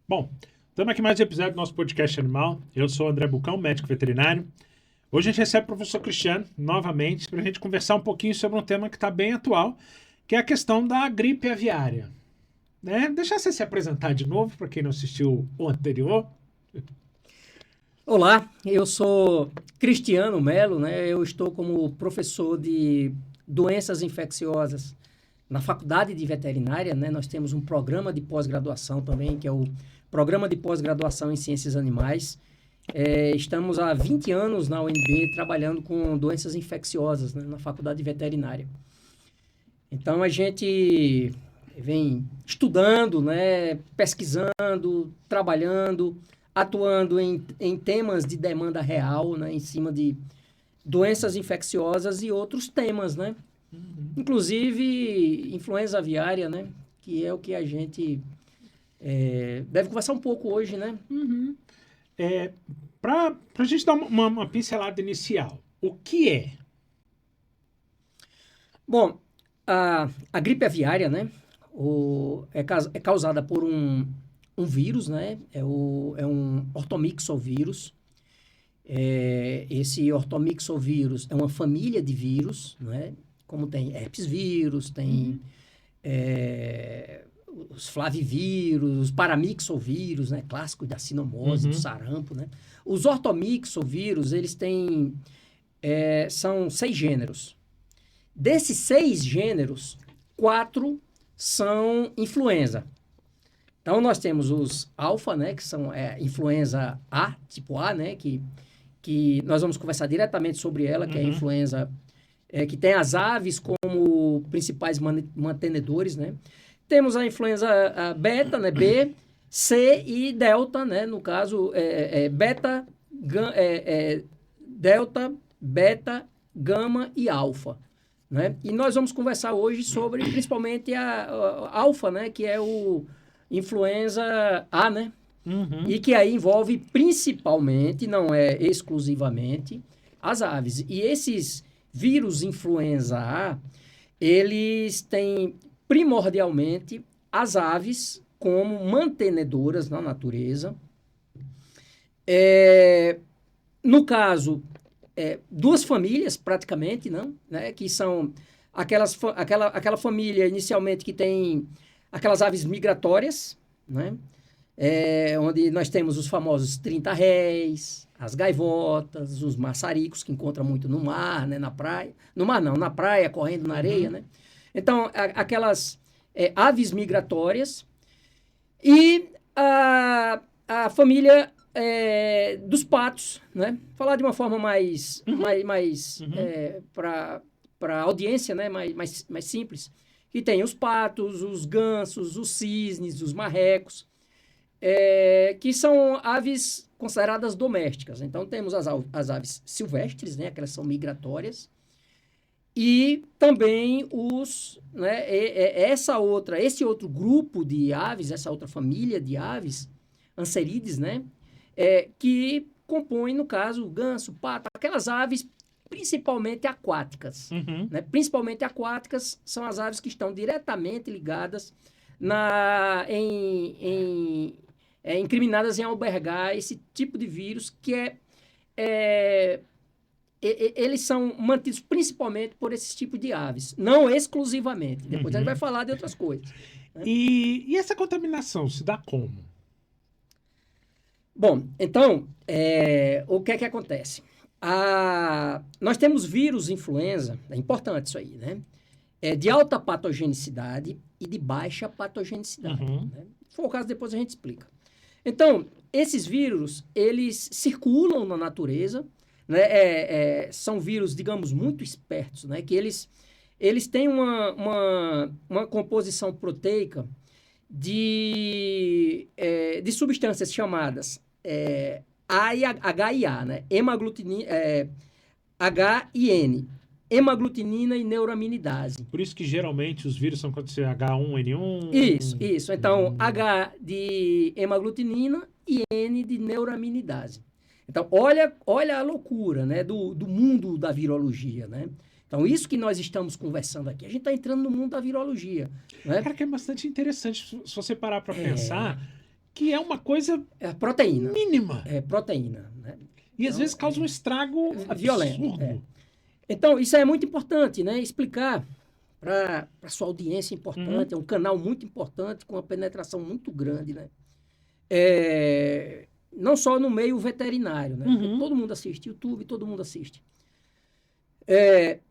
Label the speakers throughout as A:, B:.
A: Bom, estamos aqui mais um episódio do nosso podcast Animal. Eu sou o André Bucão, médico veterinário. Hoje a gente recebe o professor Cristiano novamente para a gente conversar um pouquinho sobre um tema que está bem atual, que é a questão da gripe aviária. Né? Deixa você se apresentar de novo para quem não assistiu o anterior.
B: Olá, eu sou Cristiano Melo, né? Eu estou como professor de doenças infecciosas na Faculdade de Veterinária, né? Nós temos um programa de pós-graduação também, que é o Programa de Pós-Graduação em Ciências Animais. Estamos há 20 anos na UNB trabalhando com doenças infecciosas, né? Na Faculdade de Veterinária. Então, a gente vem estudando, né? Pesquisando, trabalhando, atuando em temas de demanda real, né, em cima de doenças infecciosas e outros temas, né? Inclusive influenza aviária, né? Que é o que a gente deve conversar um pouco hoje, né?
A: Para a gente dar uma pincelada inicial, o que é?
B: Bom, a gripe aviária, né? É causada por um vírus, né? É um ortomyxovírus. Esse ortomyxovírus é uma família de vírus, né? Como tem herpes vírus, tem os flavivírus, os paramyxovírus, né? Clássico da sinomose, do sarampo, né? Os ortomyxovírus, eles têm... são 6 gêneros. Desses 6 gêneros, 4 são influenza. Então, nós temos os alfa, né, que são influenza A, tipo A, né, que nós vamos conversar diretamente sobre ela, que é a influenza que tem as aves como principais mantenedores, né. Temos a influenza beta, né, B, C e delta, né, no caso, beta, delta, beta, gama e alfa. Né? E nós vamos conversar hoje sobre, principalmente, a alfa, né? Que é o influenza A, né? E que aí envolve principalmente, não é exclusivamente, as aves. E esses vírus influenza A, eles têm primordialmente as aves como mantenedoras na natureza. No caso... duas famílias, praticamente, não? Né? Que são aquela família, inicialmente, que tem aquelas aves migratórias, né? Onde nós temos os famosos 30 réis, as gaivotas, os maçaricos, que encontra muito no mar, né? Na praia. No mar não, na praia, correndo na areia, né? Então, aquelas aves migratórias e a família... dos patos, né? Falar de uma forma mais para a audiência, né? mais simples. Que tem os patos, os gansos, os cisnes, os marrecos, que são aves consideradas domésticas. Então, temos as aves silvestres, né? Aquelas são migratórias. E também esse outro grupo de aves, essa outra família de aves, anserides, né? Que compõem, no caso, o ganso, pato, aquelas aves principalmente aquáticas. Né? Principalmente aquáticas são as aves que estão diretamente ligadas incriminadas em albergar esse tipo de vírus que eles são mantidos principalmente por esse tipo de aves, não exclusivamente. Depois a gente vai falar de outras coisas. Né?
A: E essa contaminação se dá como?
B: Bom, então, o que é que acontece? Nós temos vírus influenza, é importante isso aí, né? De alta patogenicidade e de baixa patogenicidade. Né? Se for o caso, depois a gente explica. Então, esses vírus, eles circulam na natureza, né? São vírus, digamos, muito espertos, né? Que eles têm uma composição proteica de substâncias chamadas A e H e A, né? H e N. Hemaglutinina e neuraminidase.
A: Por isso que geralmente os vírus são quando você H1N1.
B: Isso. Então, H de hemaglutinina e N de neuraminidase. Então, olha a loucura, né? Do mundo da virologia, né? Então, isso que nós estamos conversando aqui, a gente está entrando no mundo da virologia. Né?
A: Cara, que é bastante interessante se você parar para pensar que é uma coisa
B: É proteína.
A: mínima.
B: É proteína, né?
A: E às vezes causa um estrago
B: violento.
A: absurdo.
B: Então, isso é muito importante, né? Explicar para a sua audiência importante, é um canal muito importante, com uma penetração muito grande, né? Não só no meio veterinário, né? Porque todo mundo assiste YouTube, todo mundo assiste.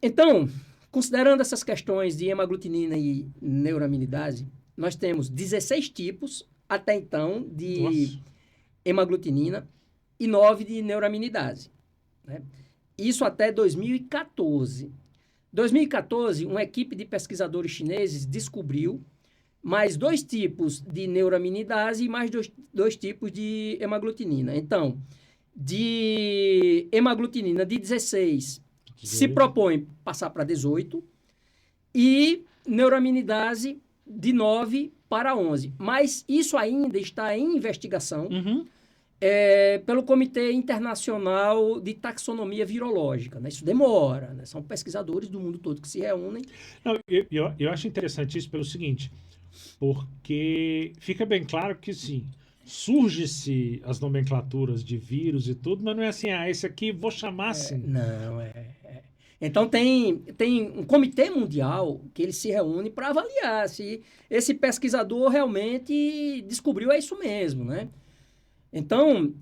B: Então, considerando essas questões de hemaglutinina e neuraminidase, nós temos 16 tipos, até então, de hemaglutinina e 9 de neuraminidase, né? Isso até 2014. 2014, uma equipe de pesquisadores chineses descobriu mais 2 tipos de neuraminidase e mais dois tipos de hemaglutinina. Então, de hemaglutinina de 16, se propõe passar para 18 e neuraminidase de 9 para 11. Mas isso ainda está em investigação pelo Comitê Internacional de Taxonomia Virológica, né? Isso demora, né? São pesquisadores do mundo todo que se reúnem.
A: Não, eu acho interessante isso pelo seguinte, porque fica bem claro que, sim, surge-se as nomenclaturas de vírus e tudo, mas não é assim, esse aqui vou chamar assim.
B: Não, Então, tem um comitê mundial que ele se reúne para avaliar se esse pesquisador realmente descobriu isso mesmo, né? Então,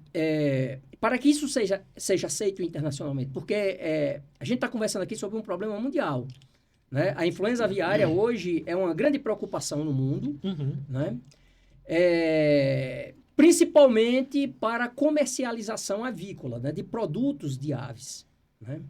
B: para que isso seja aceito internacionalmente, porque a gente está conversando aqui sobre um problema mundial, né? A influenza aviária hoje é uma grande preocupação no mundo, né? Principalmente para a comercialização avícola, né? De produtos de aves, né?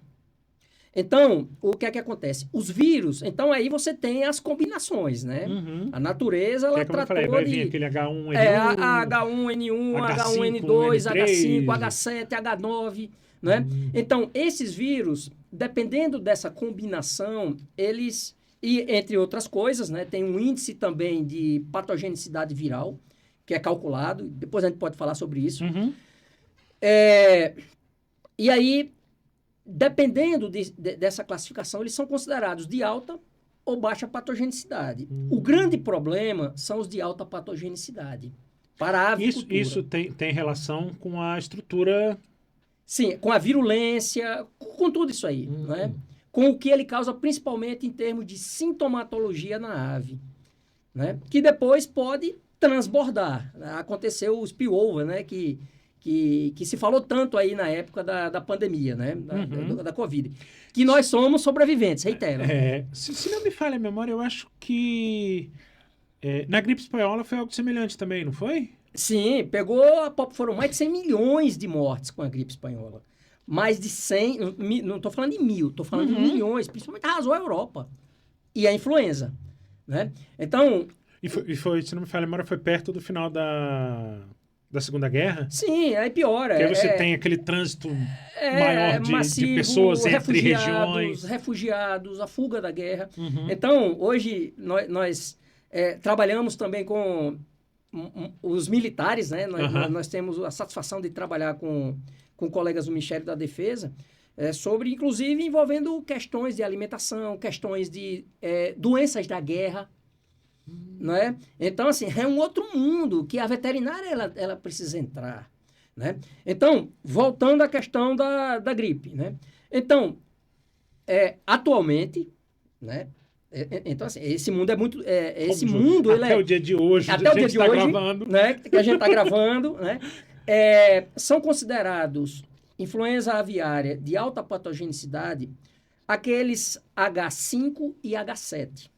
B: Então, o que é que acontece? Os vírus, então aí você tem as combinações, né? A natureza, ela tratou
A: vai vir aquele H1N1,
B: H1N1, H1N2, H5, H7, H9, né? Então, esses vírus, dependendo dessa combinação, eles, e entre outras coisas, né? Tem um índice também de patogenicidade viral, que é calculado, depois a gente pode falar sobre isso. E aí, dependendo dessa classificação, eles são considerados de alta ou baixa patogenicidade. O grande problema são os de alta patogenicidade para a avicultura.
A: Isso tem relação com a estrutura...
B: Sim, com a virulência, com tudo isso aí, né? Com o que ele causa principalmente em termos de sintomatologia na ave, né? Que depois pode transbordar. Aconteceu o spillover, né? Que se falou tanto aí na época da pandemia, né? Da Covid. Que nós somos sobreviventes, reitero.
A: Se não me falha a memória, eu acho que na gripe espanhola foi algo semelhante também, não foi?
B: Sim, foram mais de 100 milhões de mortes com a gripe espanhola. Mais de 100, não estou falando de 1.000, estou falando de milhões, principalmente arrasou a Europa. E a influenza, né? Então...
A: E foi, se não me falha a memória, foi perto do final da Segunda Guerra?
B: Sim, aí piora.
A: Porque aí você tem aquele trânsito maior de pessoas entre regiões.
B: Refugiados, a fuga da guerra. Então, hoje, nós trabalhamos também com os militares, né? Nós temos a satisfação de trabalhar com colegas do Ministério da Defesa, sobre, inclusive, envolvendo questões de alimentação, questões de doenças da guerra, né? Então, assim, é um outro mundo que a veterinária ela precisa entrar, né? Então, voltando à questão da gripe, né? Então, atualmente, né? Então, assim, esse mundo é muito... esse mundo,
A: até o dia de hoje,
B: até o dia de hoje,
A: gravando.
B: Né? Que a gente está gravando, né? São considerados influenza aviária de alta patogenicidade aqueles H5 e H7.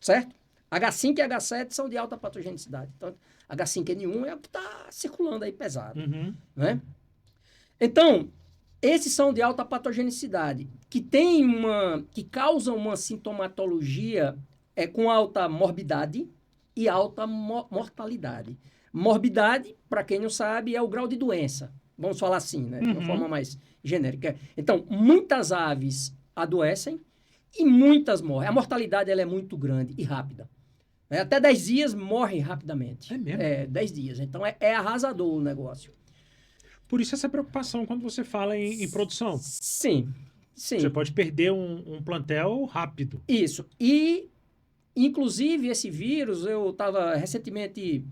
B: Certo? H5 e H7 são de alta patogenicidade. Então, H5N1 é o que está circulando aí pesado. Né? Então, esses são de alta patogenicidade, que causam uma sintomatologia com alta morbidade e alta mortalidade. Morbidade, para quem não sabe, é o grau de doença. Vamos falar assim, né? De uma forma mais genérica. Então, muitas aves adoecem e muitas morrem. A mortalidade ela é muito grande e rápida. Até 10 dias morrem rapidamente.
A: É mesmo?
B: 10 dias. Então, é arrasador o negócio.
A: Por isso essa preocupação quando você fala em produção.
B: Sim.
A: Você pode perder um plantel rápido.
B: Isso. E, inclusive, esse vírus, eu estava recentemente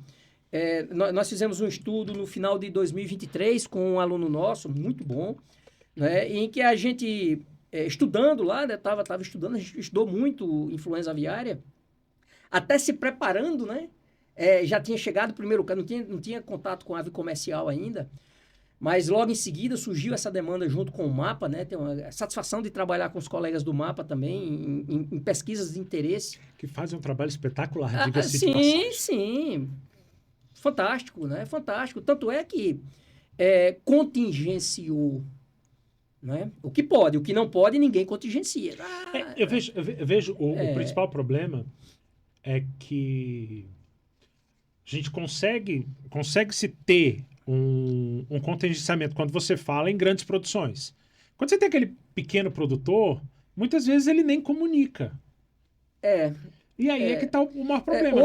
B: nós fizemos um estudo no final de 2023 com um aluno nosso, muito bom, né, em que a gente, estudando lá, né, tava estudando, a gente estudou muito influenza aviária, até se preparando, né? Já tinha chegado o primeiro caso, não tinha contato com ave comercial ainda, mas logo em seguida surgiu essa demanda junto com o MAPA, né? Tem uma satisfação de trabalhar com os colegas do MAPA também em pesquisas de interesse.
A: Que fazem um trabalho espetacular, diga-se de
B: Sim,
A: passagem.
B: sim. Fantástico, né? Fantástico. Tanto é que contingenciou, né? O que pode, o que não pode, ninguém contingencia.
A: Eu vejo o principal problema é que a gente consegue-se ter um contingenciamento quando você fala em grandes produções. Quando você tem aquele pequeno produtor, muitas vezes ele nem comunica. E aí é que está o maior problema.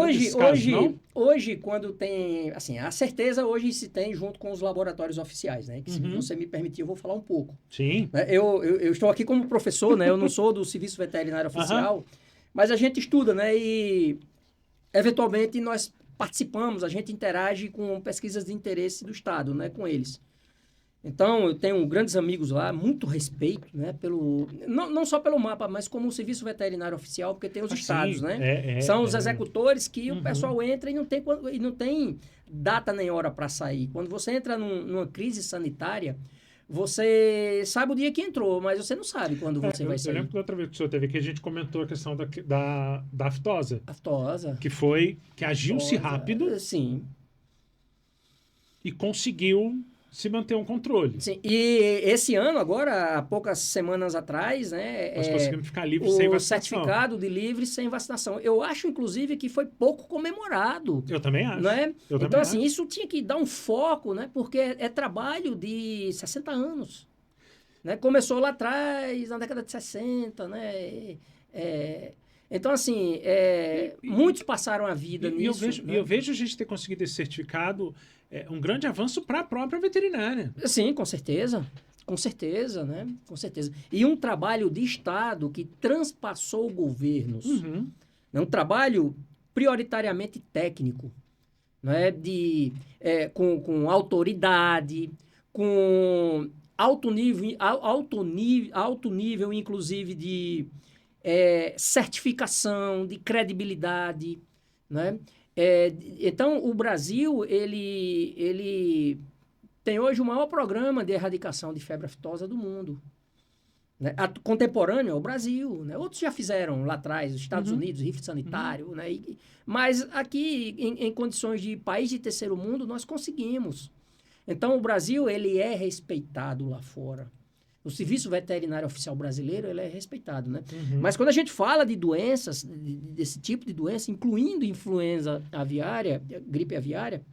B: Hoje, quando tem... Assim, a certeza hoje se tem junto com os laboratórios oficiais, né? Que, se você me permitir, eu vou falar um pouco.
A: Sim.
B: Eu estou aqui como professor, né? Eu não sou do Serviço Veterinário Oficial, mas a gente estuda, né? E, eventualmente, nós participamos, a gente interage com pesquisas de interesse do Estado, né? Com eles. Então, eu tenho grandes amigos lá, muito respeito, né? Não só pelo MAPA, mas como o Serviço Veterinário Oficial, porque tem os estados, né? São os executores que o pessoal entra e não tem data nem hora para sair. Quando você entra numa crise sanitária, você sabe o dia que entrou, mas você não sabe quando você vai sair.
A: Eu lembro que outra vez que o senhor teve aqui, a gente comentou a questão da aftosa.
B: Aftosa.
A: Que agiu-se rápido.
B: Sim.
A: E conseguiu se manter um controle.
B: Sim, e esse ano, agora, há poucas semanas atrás, né?
A: Nós conseguimos ficar livre sem vacinação.
B: O certificado de livre sem vacinação. Eu acho, inclusive, que foi pouco comemorado.
A: Eu também acho.
B: Né? Então, assim, isso tinha que dar um foco, né? Porque é trabalho de 60 anos. Né? Começou lá atrás, na década de 60, né? Então, assim, muitos passaram a vida nisso.
A: E eu vejo a gente ter conseguido esse certificado um grande avanço para a própria veterinária.
B: Sim, com certeza. Com certeza, né? Com certeza. E um trabalho de Estado que transpassou governos. Um trabalho prioritariamente técnico, né? Com autoridade, com alto nível, inclusive, de certificação, de credibilidade, né? Então, o Brasil, ele tem hoje o maior programa de erradicação de febre aftosa do mundo. Né? Contemporâneo é o Brasil. Né? Outros já fizeram lá atrás, os Estados Unidos, rifle sanitário. Né? Mas aqui, em condições de país de terceiro mundo, nós conseguimos. Então, o Brasil, ele é respeitado lá fora. O Serviço Veterinário Oficial Brasileiro, ele é respeitado, né? Mas quando a gente fala de doenças, desse tipo de doença, incluindo influenza aviária, gripe aviária,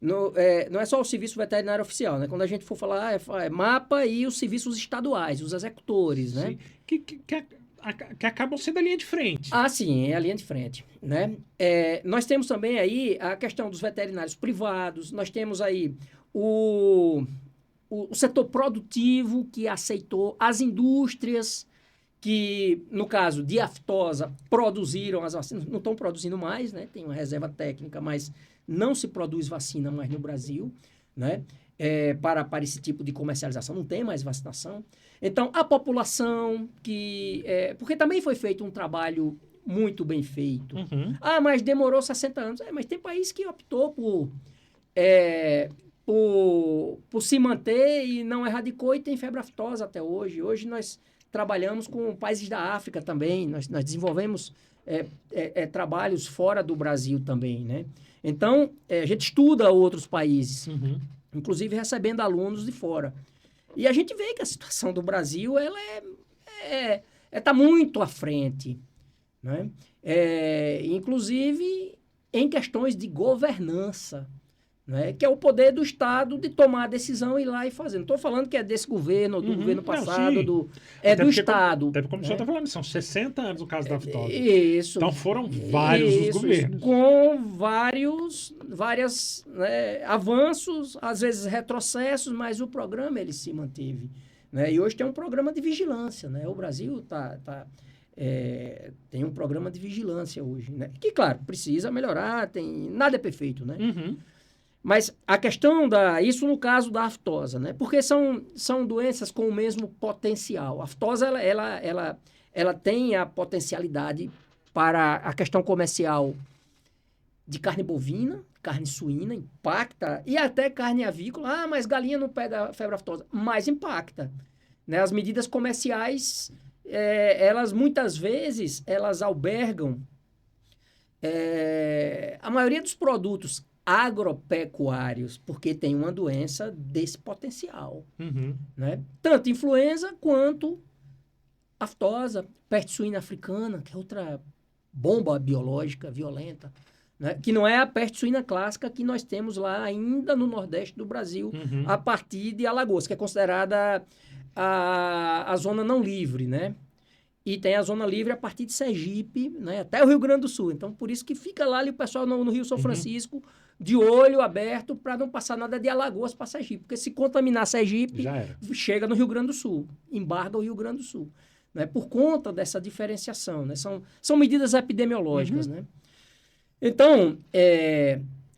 B: não é só o Serviço Veterinário Oficial, né? Quando a gente for falar, é MAPA e os serviços estaduais, os executores, né?
A: Sim. Que acabam sendo a linha de frente.
B: Sim, é a linha de frente, né? Nós temos também aí a questão dos veterinários privados, nós temos aí o setor produtivo que aceitou, as indústrias que, no caso de aftosa, produziram as vacinas, não estão produzindo mais, né? Tem uma reserva técnica, mas não se produz vacina mais no Brasil, né? Para esse tipo de comercialização, não tem mais vacinação. Então, a população porque também foi feito um trabalho muito bem feito. Mas demorou 60 anos. Mas tem país que optou por se manter e não erradicou e tem febre aftosa até hoje. Hoje nós trabalhamos com países da África também, nós desenvolvemos trabalhos fora do Brasil também, né? Então, a gente estuda outros países, inclusive recebendo alunos de fora. E a gente vê que a situação do Brasil, ela está muito à frente, né? Inclusive em questões de governança, né? Que é o poder do Estado de tomar a decisão e ir lá e fazer. Não estou falando que é desse governo, ou do governo passado, do Estado.
A: Até como o senhor está falando, são 60 anos no caso da aftosa.
B: Isso.
A: Então foram vários os governos.
B: Com vários avanços, às vezes retrocessos, mas o programa ele se manteve. Né? E hoje tem um programa de vigilância. Né? O Brasil está tem um programa de vigilância hoje, né? Que, claro, precisa melhorar, nada é perfeito, né?
A: Uhum.
B: Mas a questão isso no caso da aftosa, né? Porque são doenças com o mesmo potencial. A aftosa, ela tem a potencialidade para a questão comercial de carne bovina, carne suína, impacta, e até carne avícola. Mas galinha não pega febre aftosa. Mas impacta, né? As medidas comerciais, elas muitas vezes, elas albergam a maioria dos produtos agropecuários, porque tem uma doença desse potencial,
A: Uhum.
B: né? Tanto influenza quanto aftosa, peste suína africana, que é outra bomba biológica violenta, né? Que não é a peste suína clássica que nós temos lá ainda no Nordeste do Brasil, a partir de Alagoas, que é considerada a zona não livre, né? E tem a zona livre a partir de Sergipe, né, até o Rio Grande do Sul. Então, por isso que fica lá ali o pessoal no Rio São Francisco, de olho aberto, para não passar nada de Alagoas para Sergipe. Porque se contaminar Sergipe, chega no Rio Grande do Sul, embarga o Rio Grande do Sul. Né, por conta dessa diferenciação. Né, são medidas epidemiológicas. Né? Então,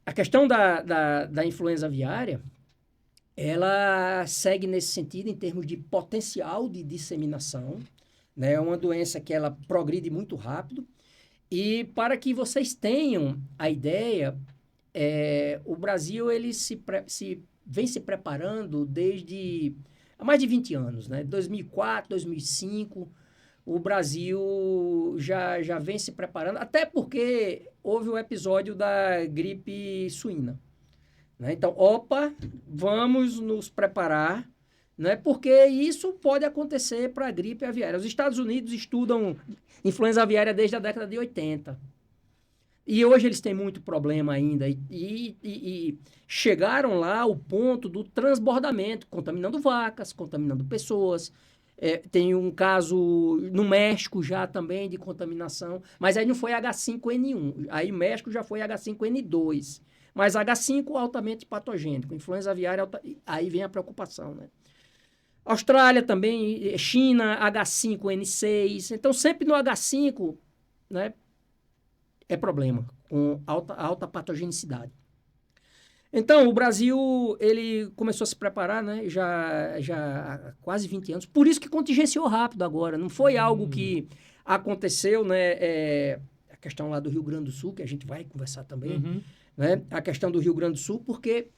B: a questão da influenza aviária, ela segue nesse sentido em termos de potencial de disseminação. É uma doença que ela progride muito rápido. E para que vocês tenham a ideia, o Brasil ele vem se preparando desde há mais de 20 anos. Né? 2004, 2005, o Brasil já vem se preparando, até porque houve o episódio da gripe suína. Né? Então, vamos nos preparar, né? Porque isso pode acontecer para a gripe aviária. Os Estados Unidos estudam influenza aviária desde a década de 80. E hoje eles têm muito problema ainda. E chegaram lá ao ponto do transbordamento, contaminando vacas, contaminando pessoas. Tem um caso no México já também de contaminação, mas aí não foi H5N1. Aí o México já foi H5N2. Mas H5 altamente patogênico. Influenza aviária, aí vem a preocupação, né? Austrália também, China, H5N6. Então, sempre no H5, né, é problema, com alta patogenicidade. Então, o Brasil, ele começou a se preparar, né, já há quase 20 anos. Por isso que contingenciou rápido agora. Não foi algo que aconteceu, né, a questão lá do Rio Grande do Sul, que a gente vai conversar também, né, a questão do Rio Grande do Sul, porque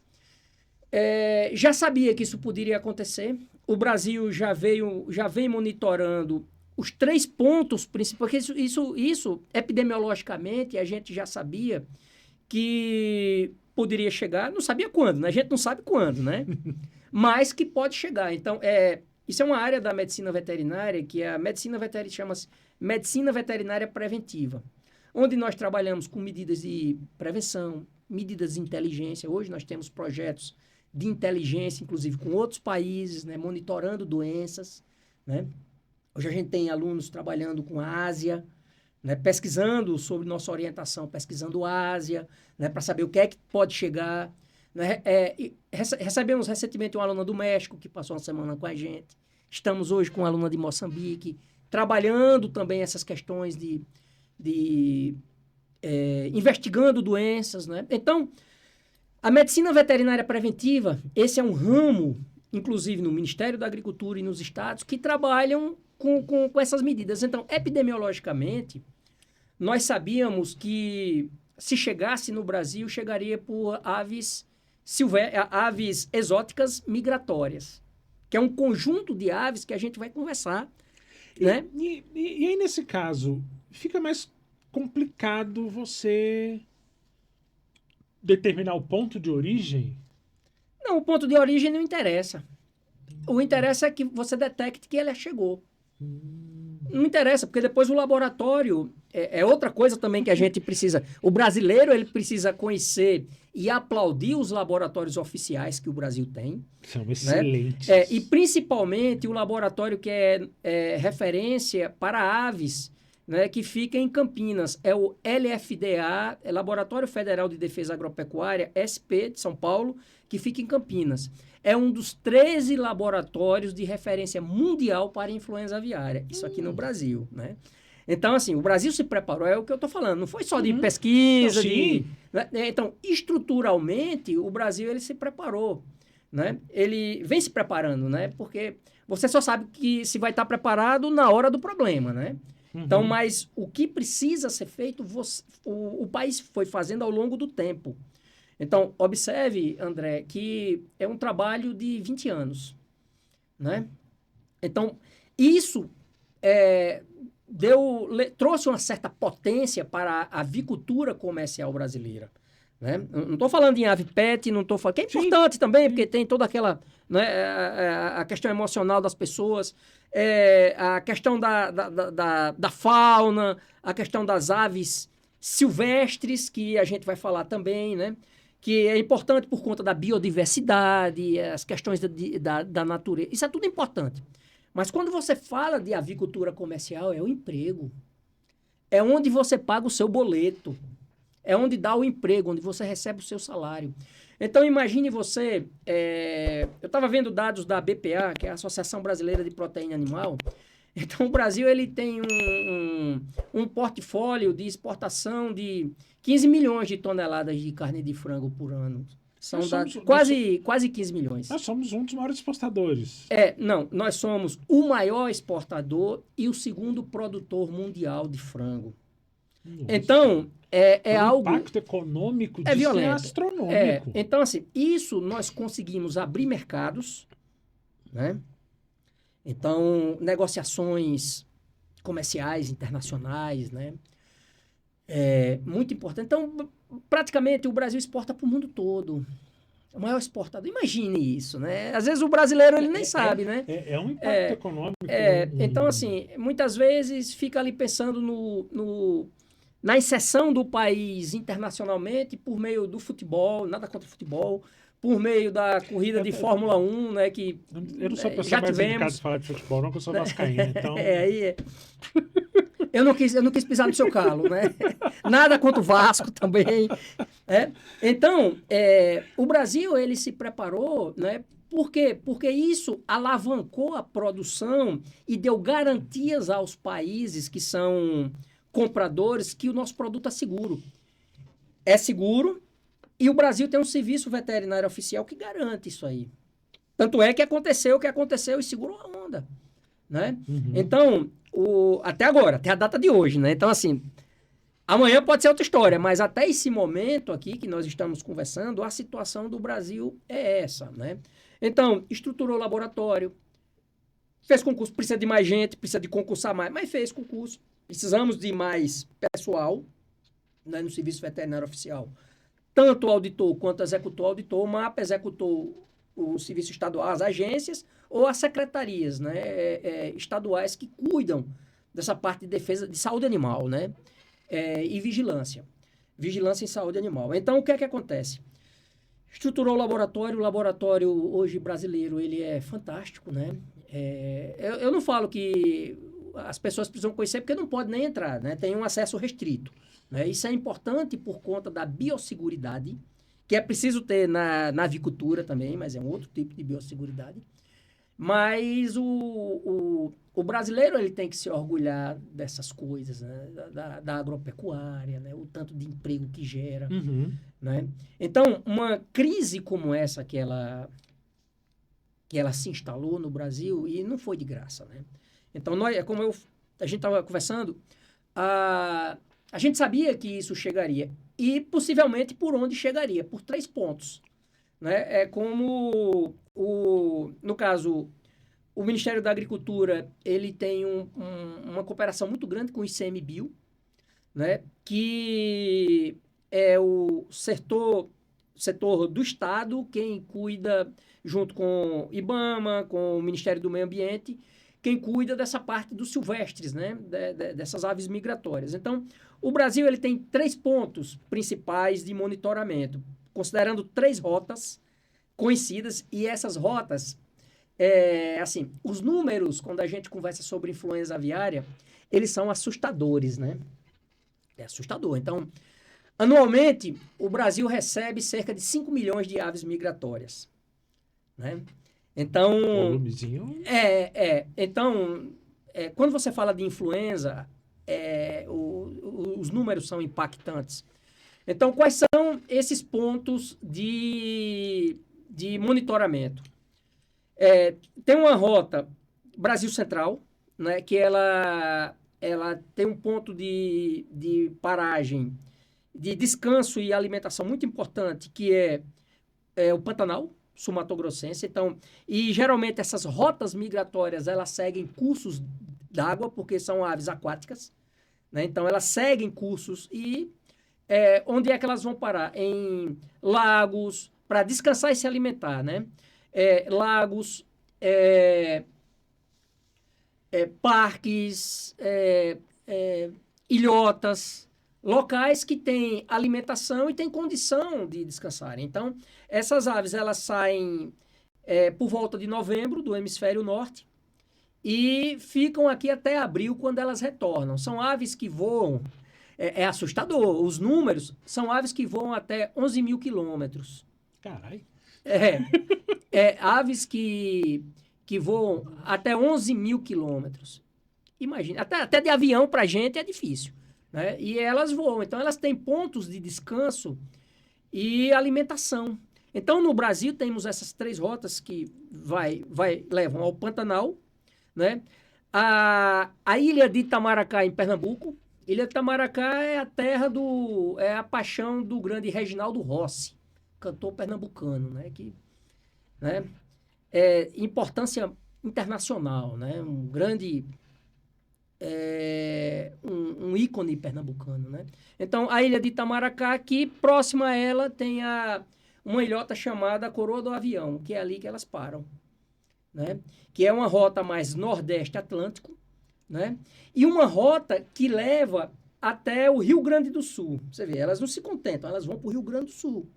B: já sabia que isso poderia acontecer. O Brasil já vem monitorando os 3 pontos principais, porque isso epidemiologicamente a gente já sabia que poderia chegar, não sabia quando, né? A gente não sabe quando, né? Mas que pode chegar. Então, isso é uma área da medicina veterinária, que a medicina veterinária chama-se medicina veterinária preventiva, onde nós trabalhamos com medidas de prevenção, medidas de inteligência. Hoje nós temos projetos de inteligência, inclusive com outros países, né, monitorando doenças. Né? Hoje a gente tem alunos trabalhando com a Ásia, né, pesquisando sobre nossa orientação, pesquisando a Ásia, né, para saber o que é que pode chegar. Né? Recebemos recentemente uma aluna do México, que passou uma semana com a gente. Estamos hoje com uma aluna de Moçambique, trabalhando também essas questões investigando doenças. Né? Então, a medicina veterinária preventiva, esse é um ramo, inclusive no Ministério da Agricultura e nos estados, que trabalham com essas medidas. Então, epidemiologicamente, nós sabíamos que se chegasse no Brasil, chegaria por aves exóticas migratórias, que é um conjunto de aves que a gente vai conversar. Né?
A: E aí, nesse caso, fica mais complicado você determinar o ponto de origem?
B: Não, o ponto de origem não interessa. O interessa é que você detecte que ele chegou. Não interessa, porque depois o laboratório é outra coisa também que a gente precisa. O brasileiro, ele precisa conhecer e aplaudir os laboratórios oficiais que o Brasil tem.
A: São excelentes.
B: Né? E principalmente o laboratório que é referência para aves, né, que fica em Campinas. É o LFDA, Laboratório Federal de Defesa Agropecuária, SP, de São Paulo, que fica em Campinas. É um dos 13 laboratórios de referência mundial para influenza aviária. Isso aqui no Brasil. Né? Então, assim, o Brasil se preparou, é o que eu estou falando, não foi só de pesquisa, né? Então, estruturalmente, o Brasil ele se preparou, né? Ele vem se preparando, né? Porque você só sabe que se vai estar preparado na hora do problema, né? Então, mas o que precisa ser feito, o país foi fazendo ao longo do tempo. Então, observe, André, que é um trabalho de 20 anos, né? Então, isso trouxe uma certa potência para a avicultura comercial brasileira, né? Não estou falando em ave pet, não estou falando... Que é importante também, porque tem toda aquela... Né, a questão emocional das pessoas, a questão da fauna, a questão das aves silvestres, que a gente vai falar também, né? Que é importante por conta da biodiversidade, as questões da natureza. Isso é tudo importante. Mas quando você fala de avicultura comercial, é o emprego. É onde você paga o seu boleto. É onde dá o emprego, onde você recebe o seu salário. Então, imagine você... eu estava vendo dados da BPA, que é a Associação Brasileira de Proteína Animal. Então, o Brasil ele tem um portfólio de exportação de 15 milhões de toneladas de carne de frango por ano. São quase 15 milhões.
A: Nós somos um dos maiores exportadores.
B: Não, nós somos o maior exportador e o segundo produtor mundial de frango. Nossa. Então, algo...
A: O impacto econômico disso
B: violento.
A: É astronômico.
B: Então, assim, isso nós conseguimos abrir mercados, né? Então, negociações comerciais, internacionais, né? Muito importante. Então, praticamente o Brasil exporta para o mundo todo. O maior exportador. Imagine isso, né? Às vezes o brasileiro ele nem sabe, né?
A: É um impacto econômico.
B: Então, assim, muitas vezes fica ali pensando na inserção do país internacionalmente por meio do futebol, nada contra o futebol, por meio da corrida de Fórmula 1, né? Que
A: eu não sou a pessoa mais indicada de falar de futebol, não, que eu sou vascaíno, então...
B: Eu não quis pisar no seu calo, né? Nada contra o Vasco também. Então, o Brasil, ele se preparou, né? Por quê? Porque isso alavancou a produção e deu garantias aos países que são compradores que o nosso produto é seguro. É seguro e o Brasil tem um serviço veterinário oficial que garante isso aí. Tanto é que aconteceu o que aconteceu e segurou a onda, né? Então... até agora, até a data de hoje, né? Então, assim, amanhã pode ser outra história, mas até esse momento aqui que nós estamos conversando, a situação do Brasil é essa, né? Então, estruturou o laboratório, fez concurso, precisa de mais gente, precisa de concursar mais, mas fez concurso. Precisamos de mais pessoal, né, no Serviço Veterinário Oficial. Tanto o auditor quanto executor auditor, o MAPA executou o serviço estadual, as agências ou as secretarias, né, estaduais que cuidam dessa parte de defesa de saúde animal, né, e vigilância em saúde animal. Então, o que é que acontece? Estruturou o laboratório hoje brasileiro, ele é fantástico, né, eu não falo que as pessoas precisam conhecer porque não pode nem entrar, né, tem um acesso restrito, né, isso é importante por conta da biosseguridade, que é preciso ter na avicultura também, mas é um outro tipo de biosseguridade. Mas o brasileiro ele tem que se orgulhar dessas coisas, né? da agropecuária, né? O tanto de emprego que gera. Né? Então, uma crise como essa que ela se instalou no Brasil, e não foi de graça. Né? Então, como a gente estava conversando, a gente sabia que isso chegaria. E possivelmente por onde chegaria, por 3 pontos. Né? Como, no caso, o Ministério da Agricultura ele tem uma cooperação muito grande com o ICMBio, né? Que é o setor do Estado, quem cuida, junto com o IBAMA, com o Ministério do Meio Ambiente, quem cuida dessa parte dos silvestres, né? Dessas aves migratórias. Então, o Brasil ele tem 3 pontos principais de monitoramento, considerando 3 rotas conhecidas, e essas rotas, assim, os números, quando a gente conversa sobre influenza aviária, eles são assustadores, né? É assustador. Então, anualmente, o Brasil recebe cerca de 5 milhões de aves migratórias, né? Então,
A: volumezinho.
B: Então, quando você fala de influenza, os números são impactantes. Então, quais são esses pontos de monitoramento? Tem uma rota Brasil Central, né, que ela tem um ponto de paragem, de descanso e alimentação muito importante, que é o Pantanal Sul-Mato-Grossense. Então, e geralmente essas rotas migratórias, elas seguem cursos d'água, porque são aves aquáticas, né? Então, elas seguem cursos e onde é que elas vão parar? Em lagos, para descansar e se alimentar, né? Lagos, parques, ilhotas, locais que têm alimentação e têm condição de descansarem. Então, essas aves, elas saem por volta de novembro, do hemisfério norte, e ficam aqui até abril, quando elas retornam. São aves que voam, é assustador, os números, são aves que voam até 11 mil quilômetros.
A: Caralho.
B: Aves que voam até 11 mil quilômetros. Imagina, até de avião para a gente é difícil, né? E elas voam, então elas têm pontos de descanso e alimentação. Então, no Brasil, temos essas 3 rotas que levam ao Pantanal, né? A ilha de Itamaracá, em Pernambuco. Ilha de Itamaracá é a terra a paixão do grande Reginaldo Rossi, cantor pernambucano, né? Né? Importância internacional, né? Um grande um ícone pernambucano, né? Então, a ilha de Itamaracá, aqui próxima a ela, tem uma ilhota chamada Coroa do Avião, que é ali que elas param, né? Que é uma rota mais nordeste atlântico, né? E uma rota que leva até o Rio Grande do Sul. Você vê, elas não se contentam, elas vão para o Rio Grande do Sul,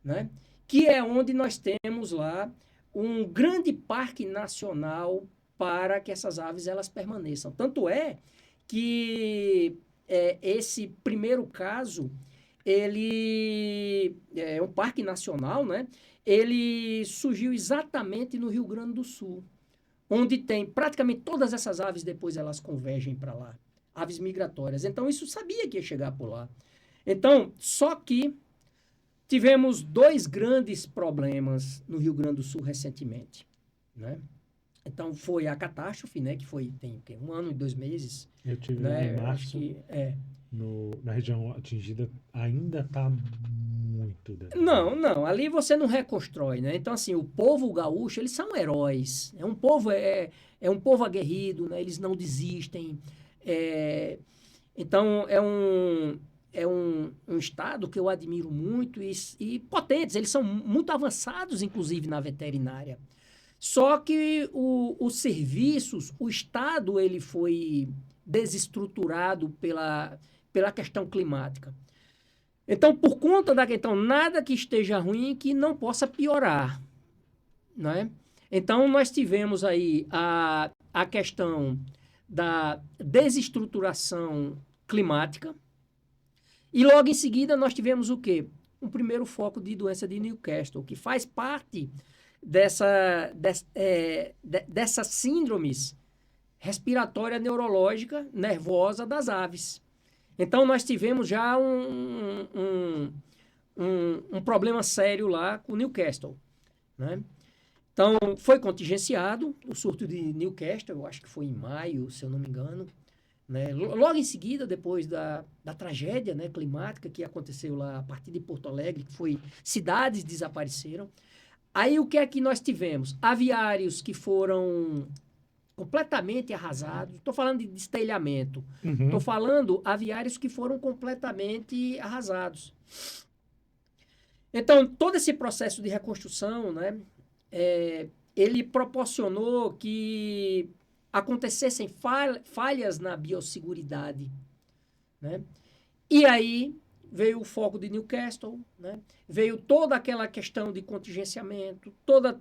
B: né? Que é onde nós temos lá um grande parque nacional para que essas aves elas permaneçam. Tanto é que esse primeiro caso, ele é um parque nacional, né? Ele surgiu exatamente no Rio Grande do Sul, onde tem praticamente todas essas aves, depois elas convergem para lá. Aves migratórias. Então, isso sabia que ia chegar por lá. Então, só que tivemos 2 grandes problemas no Rio Grande do Sul recentemente, né? Então, foi a catástrofe, né? Que tem 1 ano e 2 meses.
A: Eu tive
B: né?
A: em março, na região atingida, ainda está muito devastado.
B: Não, ali você não reconstrói, né? Então, assim, o povo gaúcho, eles são heróis. É um povo aguerrido, né? Eles não desistem. Então, é um estado que eu admiro muito e potentes. Eles são muito avançados, inclusive, na veterinária. Só que os serviços, o estado, ele foi desestruturado pela questão climática. Então, por conta da questão, nada que esteja ruim que não possa piorar, né? Então, nós tivemos aí a questão da desestruturação climática e logo em seguida nós tivemos o quê? Um primeiro foco de doença de Newcastle, que faz parte dessas síndromes respiratória, neurológica, nervosa das aves. Então, nós tivemos já um problema sério lá com Newcastle, né? Então, foi contingenciado o surto de Newcastle, eu acho que foi em maio, se eu não me engano, né? Logo em seguida, depois da tragédia, né, climática que aconteceu lá a partir de Porto Alegre, que foi cidades desapareceram. Aí, o que é que nós tivemos? Aviários que foram completamente arrasados. Estou falando de destelhamento. Estou falando aviários que foram completamente arrasados. Então, todo esse processo de reconstrução, né, ele proporcionou que acontecessem falhas na biosseguridade, né? E aí veio o foco de Newcastle, né? Veio toda aquela questão de contingenciamento, toda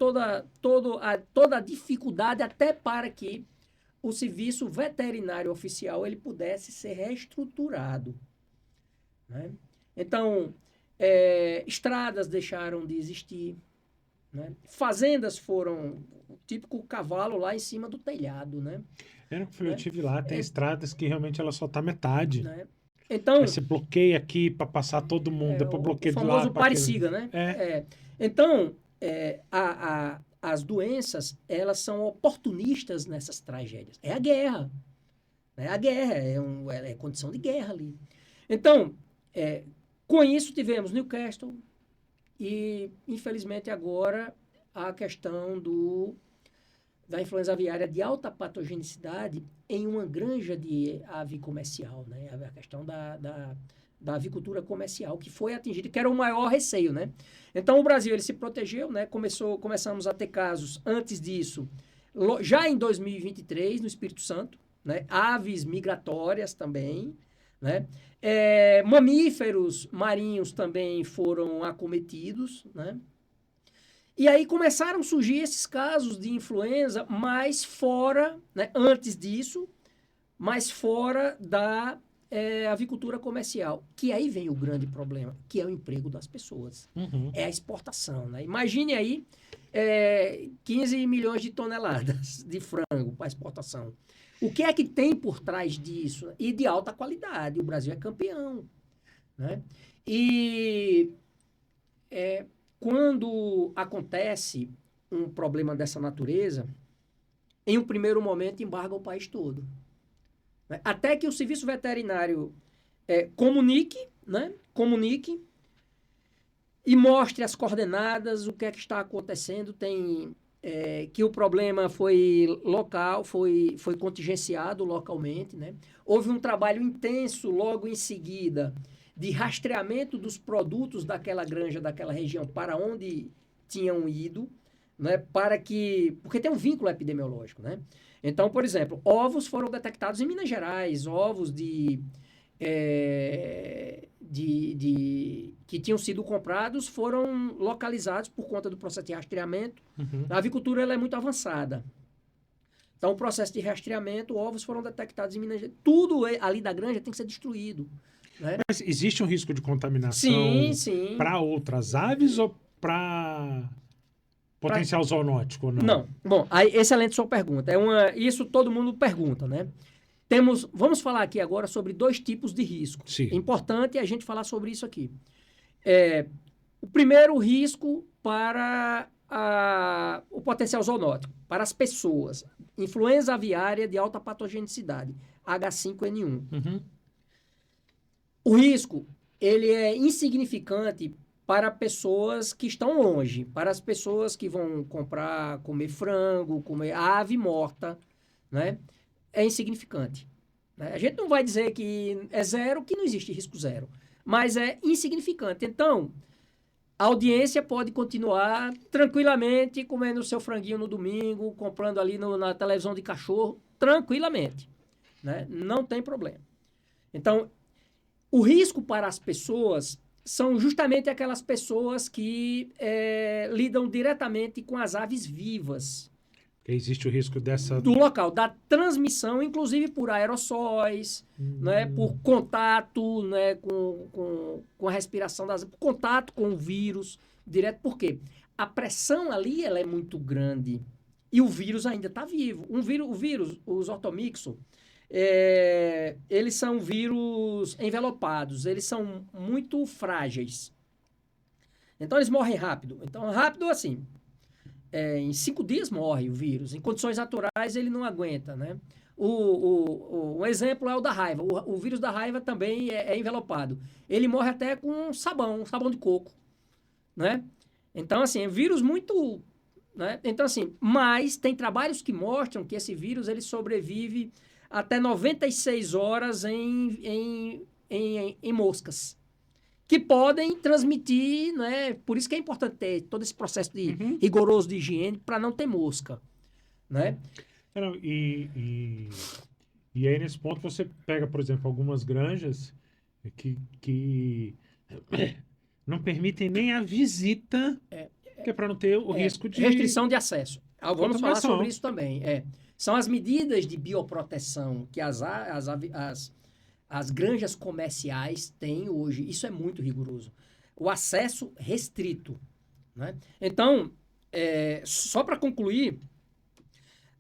B: a dificuldade até para que o serviço veterinário oficial ele pudesse ser reestruturado, né? Então, estradas deixaram de existir, né? Fazendas foram o típico cavalo lá em cima do telhado, né?
A: Eu tive lá, tem estradas que realmente ela só tá metade.
B: Né? Então,
A: Aí você bloqueia aqui para passar todo mundo, depois
B: o
A: bloqueia de lá
B: famoso
A: para
B: pare-siga, né?
A: É.
B: Então, as doenças, elas são oportunistas nessas tragédias. É a guerra. Né? A guerra é condição de guerra ali. Então, com isso tivemos Newcastle e, infelizmente, agora a questão da influenza aviária de alta patogenicidade em uma granja de ave comercial, né? A questão da avicultura comercial, que foi atingida, que era o maior receio, né? Então, o Brasil, ele se protegeu, né? Começamos a ter casos antes disso, já em 2023, no Espírito Santo, né? Aves migratórias também, né? Mamíferos marinhos também foram acometidos, né? E aí começaram a surgir esses casos de influenza mais fora, né, antes disso, mais fora da avicultura comercial. Que aí vem o grande problema, que é o emprego das pessoas.
A: Uhum.
B: É a exportação. Né? Imagine aí 15 milhões de toneladas de frango para exportação. O que é que tem por trás disso? E de alta qualidade. O Brasil é campeão. Né? E quando acontece um problema dessa natureza, em um primeiro momento embarga o país todo. Né? Até que o serviço veterinário comunique e mostre as coordenadas, o que é que está acontecendo, que o problema foi local, foi contingenciado localmente. Né? Houve um trabalho intenso logo em seguida de rastreamento dos produtos daquela granja, daquela região, para onde tinham ido, né, porque tem um vínculo epidemiológico. Né? Então, por exemplo, ovos foram detectados em Minas Gerais, ovos que tinham sido comprados foram localizados por conta do processo de rastreamento.
A: Uhum.
B: A avicultura ela é muito avançada. Então, o processo de rastreamento, ovos foram detectados em Minas Gerais. Tudo ali da granja tem que ser destruído. Né?
A: Mas existe um risco de contaminação para outras aves ou para potencial zoonótico? Ou não?
B: Não. Bom, aí, excelente sua pergunta. Isso todo mundo pergunta, né? Vamos falar aqui agora sobre 2 tipos de risco.
A: Sim.
B: É importante a gente falar sobre isso aqui. O primeiro risco para o potencial zoonótico, para as pessoas. Influenza aviária de alta patogenicidade, H5N1.
A: Uhum.
B: O risco, ele é insignificante para pessoas que estão longe, para as pessoas que vão comer frango, comer ave morta, né? É insignificante. Né? A gente não vai dizer que é zero, que não existe risco zero, mas é insignificante. Então, a audiência pode continuar tranquilamente comendo o seu franguinho no domingo, comprando ali na televisão de cachorro, tranquilamente. Né? Não tem problema. Então, o risco para as pessoas são justamente aquelas pessoas que lidam diretamente com as aves vivas.
A: Existe o risco
B: do local, da transmissão, inclusive por aerossóis, né, por contato, né, com a respiração das aves, contato com o vírus direto. Por quê? A pressão ali ela é muito grande e o vírus ainda está vivo. O vírus, os ortomixo, eles são vírus envelopados, eles são muito frágeis. Então, eles morrem rápido. Então, rápido assim, em 5 dias morre o vírus. Em condições naturais, ele não aguenta, né? Um exemplo é o da raiva. O vírus da raiva também é envelopado. Ele morre até com sabão de coco, né? Então, assim, é vírus muito... Né? Então, assim, mas tem trabalhos que mostram que esse vírus ele sobrevive até 96 horas em moscas, que podem transmitir, né? Por isso que é importante ter todo esse processo rigoroso de higiene para não ter mosca, né?
A: E aí, nesse ponto, você pega, por exemplo, algumas granjas que não permitem nem a visita, que é para não ter o risco de...
B: Restrição de acesso. Vamos falar sobre isso também. São as medidas de bioproteção que as granjas comerciais têm hoje. Isso é muito rigoroso. O acesso restrito. Né? Então, só para concluir,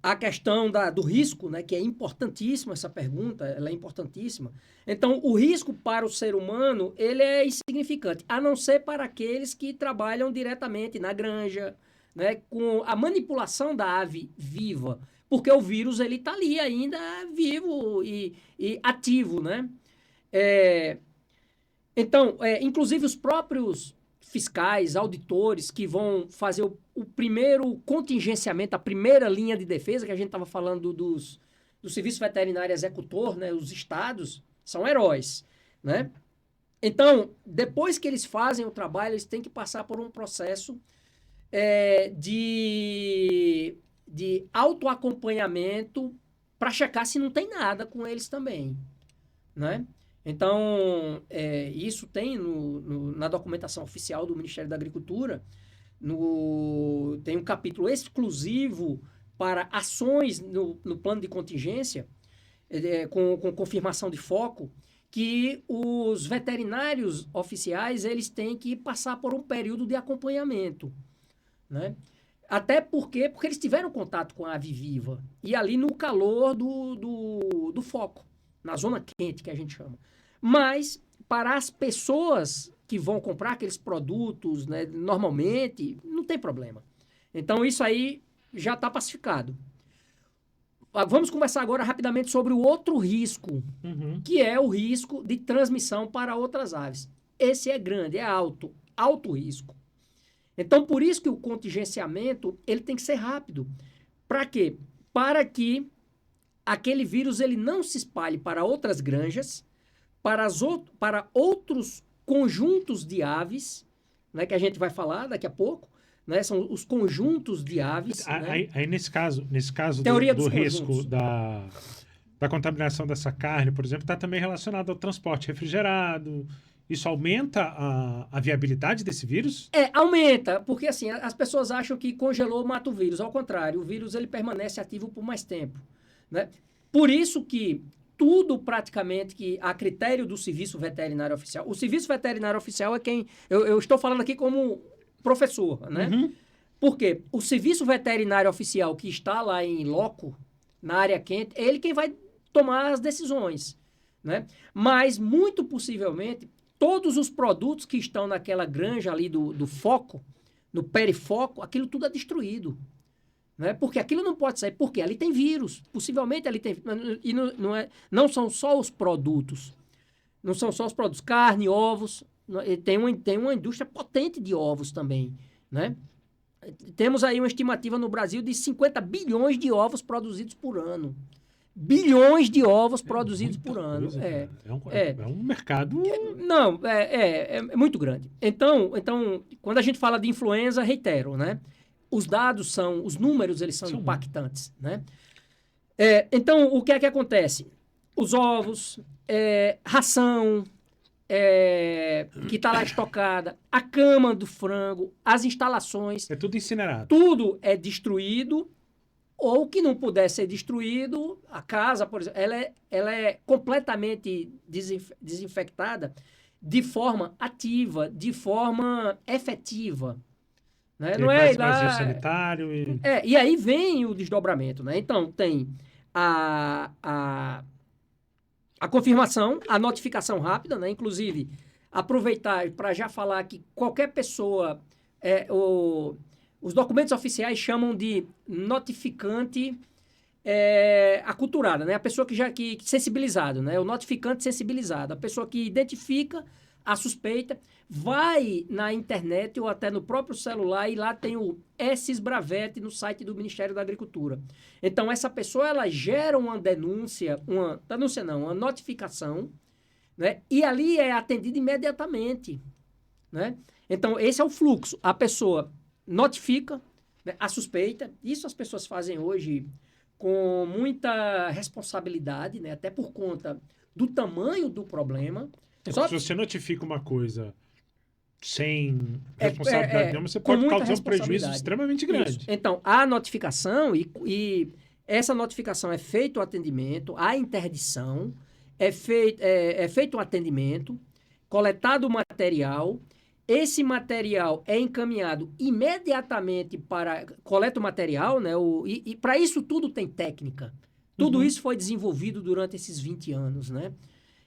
B: a questão do risco, né, que é importantíssima essa pergunta, ela é importantíssima. Então, o risco para o ser humano, ele é insignificante, a não ser para aqueles que trabalham diretamente na granja, né, com a manipulação da ave viva, porque o vírus ele está ali ainda vivo e ativo, né? Então, inclusive os próprios fiscais, auditores que vão fazer o primeiro contingenciamento, a primeira linha de defesa, que a gente estava falando do Serviço Veterinário Executor, né? Os estados são heróis, né? Então, depois que eles fazem o trabalho, eles têm que passar por um processo de autoacompanhamento para checar se não tem nada com eles também, né? Então, isso tem na documentação oficial do Ministério da Agricultura, tem um capítulo exclusivo para ações no plano de contingência, com confirmação de foco, que os veterinários oficiais eles têm que passar por um período de acompanhamento, né? Até porque eles tiveram contato com a ave viva, e ali no calor do foco, na zona quente, que a gente chama. Mas, para as pessoas que vão comprar aqueles produtos, né, normalmente, não tem problema. Então, isso aí já está pacificado. Vamos conversar agora rapidamente sobre o outro risco, que é o risco de transmissão para outras aves. Esse é grande, é alto risco. Então, por isso que o contingenciamento ele tem que ser rápido. Para quê? Para que aquele vírus ele não se espalhe para outras granjas, para outros conjuntos de aves, né, que a gente vai falar daqui a pouco, né, são os conjuntos de aves. Né?
A: Aí nesse caso do risco da contaminação dessa carne, por exemplo, está também relacionado ao transporte refrigerado. Isso aumenta a viabilidade desse vírus?
B: Aumenta, porque assim, as pessoas acham que congelou mata o vírus. Ao contrário, o vírus ele permanece ativo por mais tempo, né? Por isso que tudo praticamente que a critério do Serviço Veterinário Oficial. O Serviço Veterinário Oficial é quem... Eu estou falando aqui como professor, né? Por quê? O Serviço Veterinário Oficial que está lá em loco, na área quente, é ele quem vai tomar as decisões, né? Mas, muito possivelmente, todos os produtos que estão naquela granja ali do foco, no perifoco, aquilo tudo é destruído. Né? Porque aquilo não pode sair, porque ali tem vírus, possivelmente ali tem, e não são só os produtos, carne, ovos, tem uma indústria potente de ovos também, né? Temos aí uma estimativa no Brasil de 50 bilhões de ovos produzidos por ano. Bilhões de ovos produzidos por ano.
A: É um mercado...
B: É muito grande. Então, quando a gente fala de influenza, reitero, né? Os números, eles são impactantes, né? Então, o que é que acontece? Os ovos, ração, que está lá estocada, a cama do frango, as instalações...
A: É tudo incinerado.
B: Tudo é destruído, ou que não puder ser destruído, a casa, por exemplo, ela é completamente desinfectada de forma ativa, de forma efetiva. Né? Não é
A: vazio sanitário
B: e aí vem o desdobramento, né? Então, tem a confirmação, a notificação rápida, né? Inclusive, aproveitar para já falar que qualquer pessoa, os documentos oficiais chamam de notificante aculturada, né? A pessoa que sensibilizado, né? O notificante sensibilizado, a pessoa que identifica a suspeita, vai na internet ou até no próprio celular e lá tem o SISBRAVET no site do Ministério da Agricultura. Então, essa pessoa, ela gera uma uma notificação, né? E ali é atendida imediatamente, né? Então, esse é o fluxo. A pessoa notifica, né, a suspeita. Isso as pessoas fazem hoje com muita responsabilidade, né? Até por conta do tamanho do problema.
A: Se você notifica uma coisa sem responsabilidade nenhuma, você pode causar um prejuízo extremamente grande.
B: Isso. Então, a notificação, e essa notificação é feito o atendimento, a interdição, é feito o atendimento, coletado o material, esse material é encaminhado imediatamente para coleta o material, né? E para isso tudo tem técnica. Tudo isso foi desenvolvido durante esses 20 anos, né?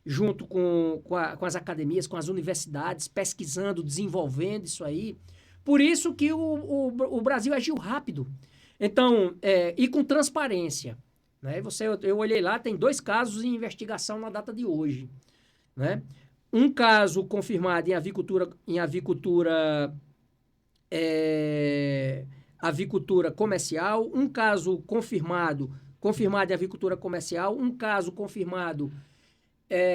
B: Junto com as academias, com as universidades, pesquisando, desenvolvendo isso aí. Por isso que o Brasil agiu rápido. Então, e com transparência. Né? Eu olhei lá, tem 2 casos em investigação na data de hoje. Né? Um caso confirmado em avicultura comercial, um caso confirmado em avicultura comercial, um caso confirmado,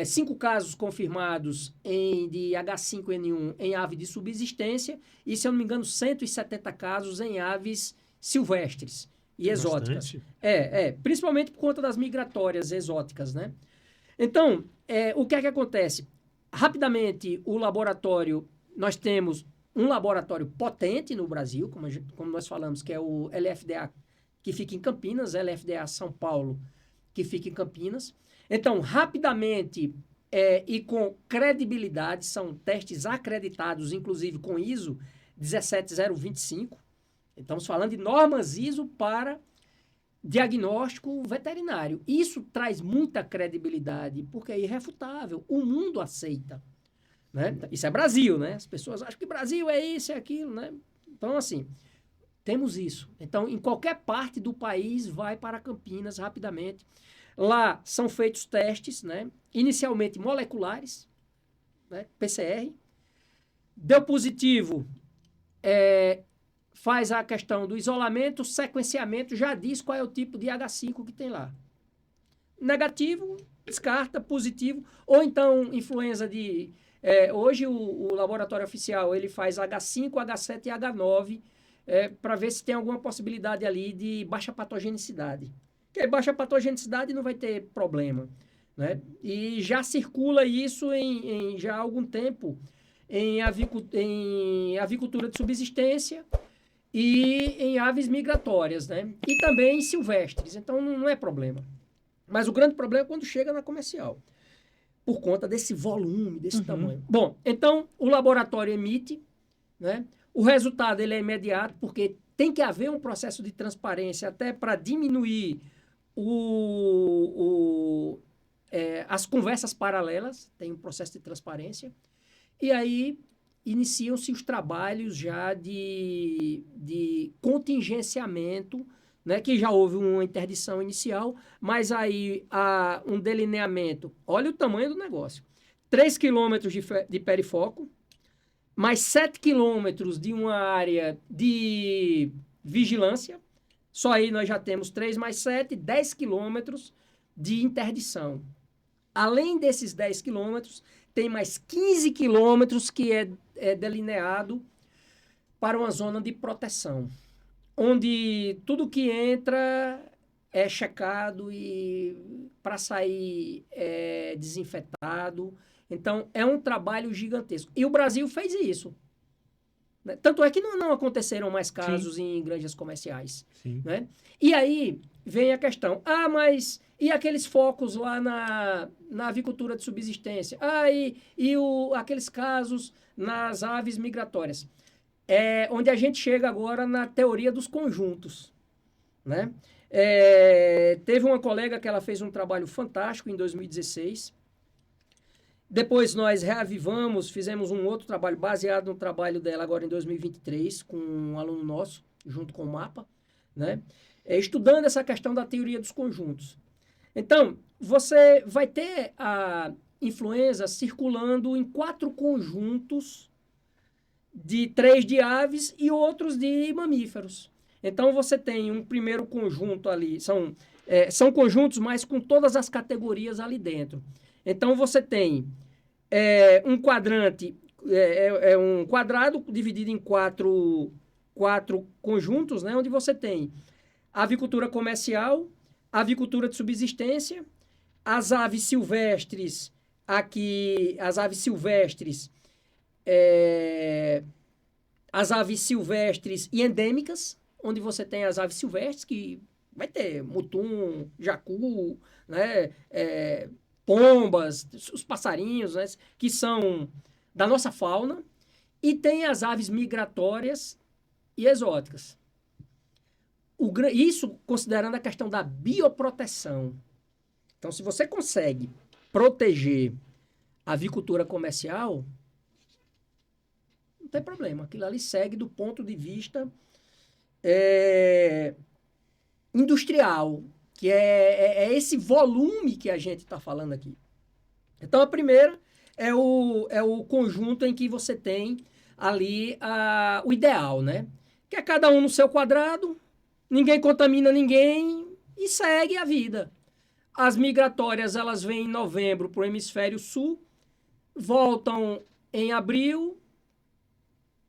B: 5 casos confirmados de H5N1 em ave de subsistência e, se eu não me engano, 170 casos em aves silvestres e exóticas. Principalmente por conta das migratórias exóticas, né? Então, o que é que acontece? Rapidamente, nós temos um laboratório potente no Brasil, como nós falamos, que é o LFDA, que fica em Campinas, LFDA São Paulo, que fica em Campinas. Então, rapidamente e com credibilidade, são testes acreditados, inclusive com ISO 17025. Estamos falando de normas ISO para diagnóstico veterinário. Isso traz muita credibilidade, porque é irrefutável. O mundo aceita. Né? Isso é Brasil, né? As pessoas acham que Brasil é isso e aquilo, né? Então, assim, temos isso. Então, em qualquer parte do país, vai para Campinas rapidamente. Lá são feitos testes, né? Inicialmente moleculares, né? PCR. Deu positivo, faz a questão do isolamento, sequenciamento, já diz qual é o tipo de H5 que tem lá. Negativo, descarta, positivo, ou então influenza de... hoje o laboratório oficial ele faz H5, H7 e H9 para ver se tem alguma possibilidade ali de baixa patogenicidade. Porque baixa patogenicidade não vai ter problema. Né? E já circula isso já há algum tempo em avicultura de subsistência e em aves migratórias, né? E também em silvestres. Então não é problema. Mas o grande problema é quando chega na comercial. Por conta desse volume, desse tamanho. Bom, então o laboratório emite, né? O resultado ele é imediato, porque tem que haver um processo de transparência até para diminuir as conversas paralelas, tem um processo de transparência. E aí iniciam-se os trabalhos já de contingenciamento, né, que já houve uma interdição inicial, mas aí há um delineamento. Olha o tamanho do negócio. 3 quilômetros de perifoco, mais 7 quilômetros de uma área de vigilância. Só aí nós já temos 3 mais 7, 10 quilômetros de interdição. Além desses 10 quilômetros, tem mais 15 quilômetros que é delineado para uma zona de proteção, onde tudo que entra é checado e para sair é desinfetado. Então, é um trabalho gigantesco. E o Brasil fez isso. Né? Tanto é que não aconteceram mais casos em granjas comerciais. Né? E aí vem a questão. Mas e aqueles focos lá na avicultura de subsistência? Aqueles casos nas aves migratórias? Onde a gente chega agora na teoria dos conjuntos. Né? Teve uma colega que ela fez um trabalho fantástico em 2016. Depois nós reavivamos, fizemos um outro trabalho baseado no trabalho dela agora em 2023, com um aluno nosso, junto com o MAPA, né? Estudando essa questão da teoria dos conjuntos. Então, você vai ter a influenza circulando em 4 conjuntos, 3 de aves e outros de mamíferos. Então, você tem um primeiro conjunto ali, são conjuntos, mas com todas as categorias ali dentro. Então, você tem um quadrante, um quadrado dividido em quatro conjuntos, né, onde você tem avicultura comercial, avicultura de subsistência, as aves silvestres, as aves silvestres e endêmicas, onde você tem as aves silvestres, que vai ter mutum, jacu, né, pombas, os passarinhos, né, que são da nossa fauna, E tem as aves migratórias e exóticas. Isso considerando a questão da bioproteção. Então, se você consegue proteger a avicultura comercial, não tem problema. Aquilo ali segue do ponto de vista industrial, que é esse volume que a gente está falando aqui. Então, a primeira é o conjunto em que você tem ali o ideal, né? Que é cada um no seu quadrado, ninguém contamina ninguém e segue a vida. As migratórias, elas vêm em novembro para o hemisfério sul, voltam em abril,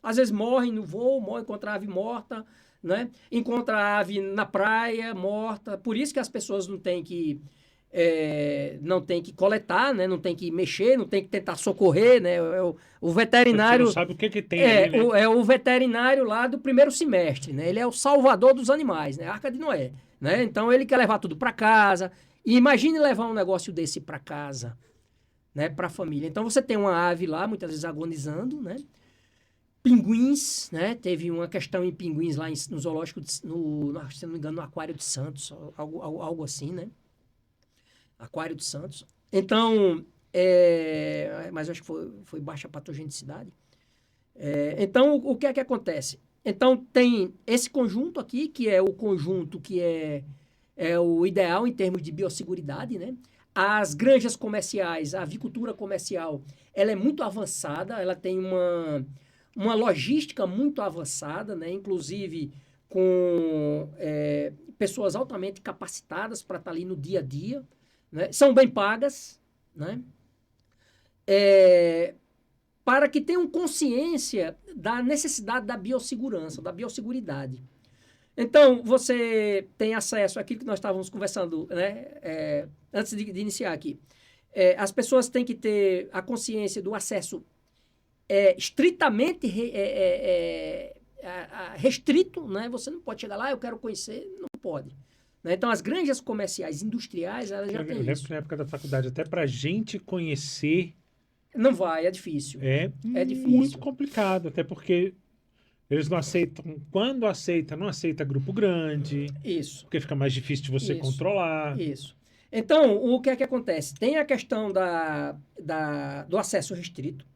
B: às vezes morrem no voo, encontra a ave morta, né? Encontra a ave na praia, morta. Por isso que as pessoas não têm que coletar, né? Não tem que mexer, não tem que tentar socorrer, né? O veterinário...
A: Você não sabe o que tem ali, né?
B: É o veterinário lá do primeiro semestre, né? Ele é o salvador dos animais, né? Arca de Noé, né? Então, ele quer levar tudo para casa. E imagine levar um negócio desse para casa, né? Para a família. Então, você tem uma ave lá, muitas vezes agonizando, né? Pinguins, né? Teve uma questão em pinguins lá no zoológico, se não me engano, no Aquário de Santos, algo assim, né? Aquário de Santos. Então, mas acho que foi baixa patogenicidade. Então, o que é que acontece? Então, tem esse conjunto aqui, que é o conjunto que é o ideal em termos de biosseguridade, né? As granjas comerciais, a avicultura comercial, ela é muito avançada, ela tem uma logística muito avançada, né? Inclusive com pessoas altamente capacitadas para estar ali no dia a dia, né? São bem pagas, né? Para que tenham consciência da necessidade da biossegurança, da biosseguridade. Então, você tem acesso àquilo que nós estávamos conversando, né? Antes de iniciar aqui. As pessoas têm que ter a consciência do acesso estritamente restrito, né? Você não pode chegar lá, eu quero conhecer, não pode. Né? Então, as granjas comerciais industriais, elas já têm isso. Eu lembro
A: que na época da faculdade, até para a gente conhecer...
B: Não vai, é difícil.
A: É
B: difícil.
A: Muito complicado, até porque eles não aceitam, quando aceita, não aceita grupo grande.
B: Isso.
A: Porque fica mais difícil de você controlar.
B: Isso. Então, o que é que acontece? Tem a questão do acesso restrito.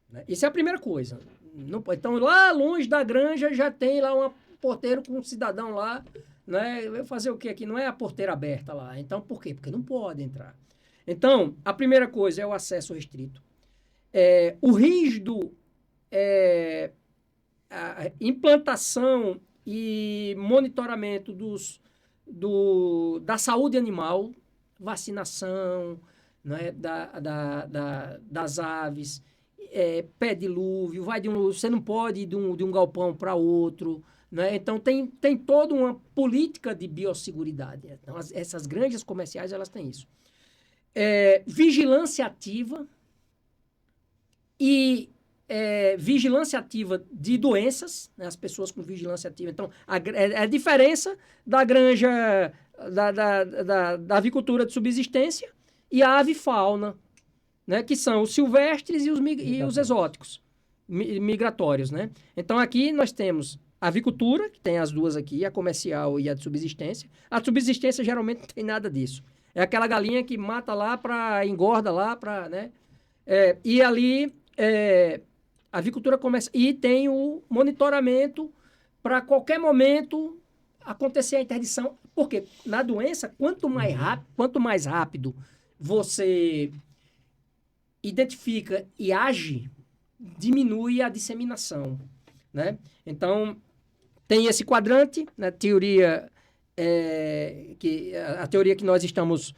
B: Né? Isso é a primeira coisa. Não, então, lá longe da granja já tem lá um porteiro com um cidadão lá, né? Eu vou fazer o quê aqui? Não é a porteira aberta lá. Então, por quê? Porque não pode entrar. Então, a primeira coisa é o acesso restrito. O rígido a implantação e monitoramento da saúde animal, vacinação, né, das aves, pé dilúvio, você não pode ir de um galpão para outro, né? Então tem toda uma política de biosseguridade. Então, essas granjas comerciais, elas têm isso. Vigilância ativa e vigilância ativa de doenças, né? As pessoas com vigilância ativa. Então, a diferença da granja, da avicultura de subsistência e a avifauna, né? Que são os silvestres e os exóticos, migratórios, né? Então, aqui nós temos a avicultura, que tem as duas aqui, a comercial e a de subsistência. A de subsistência geralmente não tem nada disso. É aquela galinha que mata lá, engorda lá, né? E ali... a avicultura começa e tem o monitoramento para qualquer momento acontecer a interdição. Porque na doença, quanto mais rápido você identifica e age, diminui a disseminação, né? Então, tem esse quadrante, na teoria, a teoria que nós estamos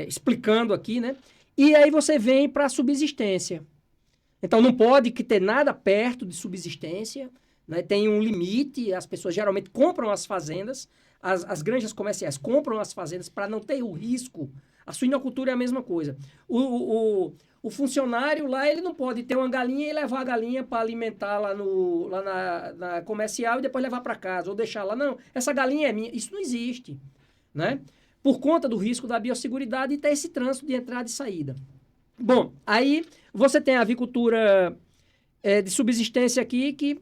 B: explicando aqui, né? E aí você vem para a subsistência. Então, não pode ter nada perto de subsistência, né? Tem um limite, as pessoas geralmente compram as fazendas, as granjas comerciais compram as fazendas para não ter o risco. A suinocultura é a mesma coisa. O funcionário lá, ele não pode ter uma galinha e levar a galinha para alimentar lá na comercial e depois levar para casa, ou deixar lá. Não, essa galinha é minha. Isso não existe, né? Por conta do risco da biosseguridade e ter esse trânsito de entrada e saída. Bom, aí você tem a avicultura de subsistência aqui que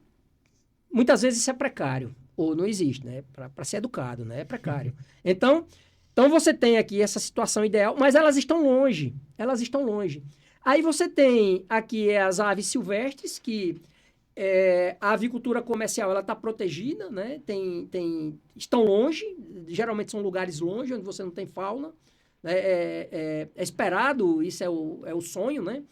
B: muitas vezes isso é precário, ou não existe, né? Para ser educado, né? É precário. Então você tem aqui essa situação ideal, mas elas estão longe. Elas estão longe. Aí você tem aqui as aves silvestres, que a avicultura comercial ela está protegida, né? Estão longe, geralmente são lugares longe, onde você não tem fauna. Né? É esperado, isso é o sonho, né?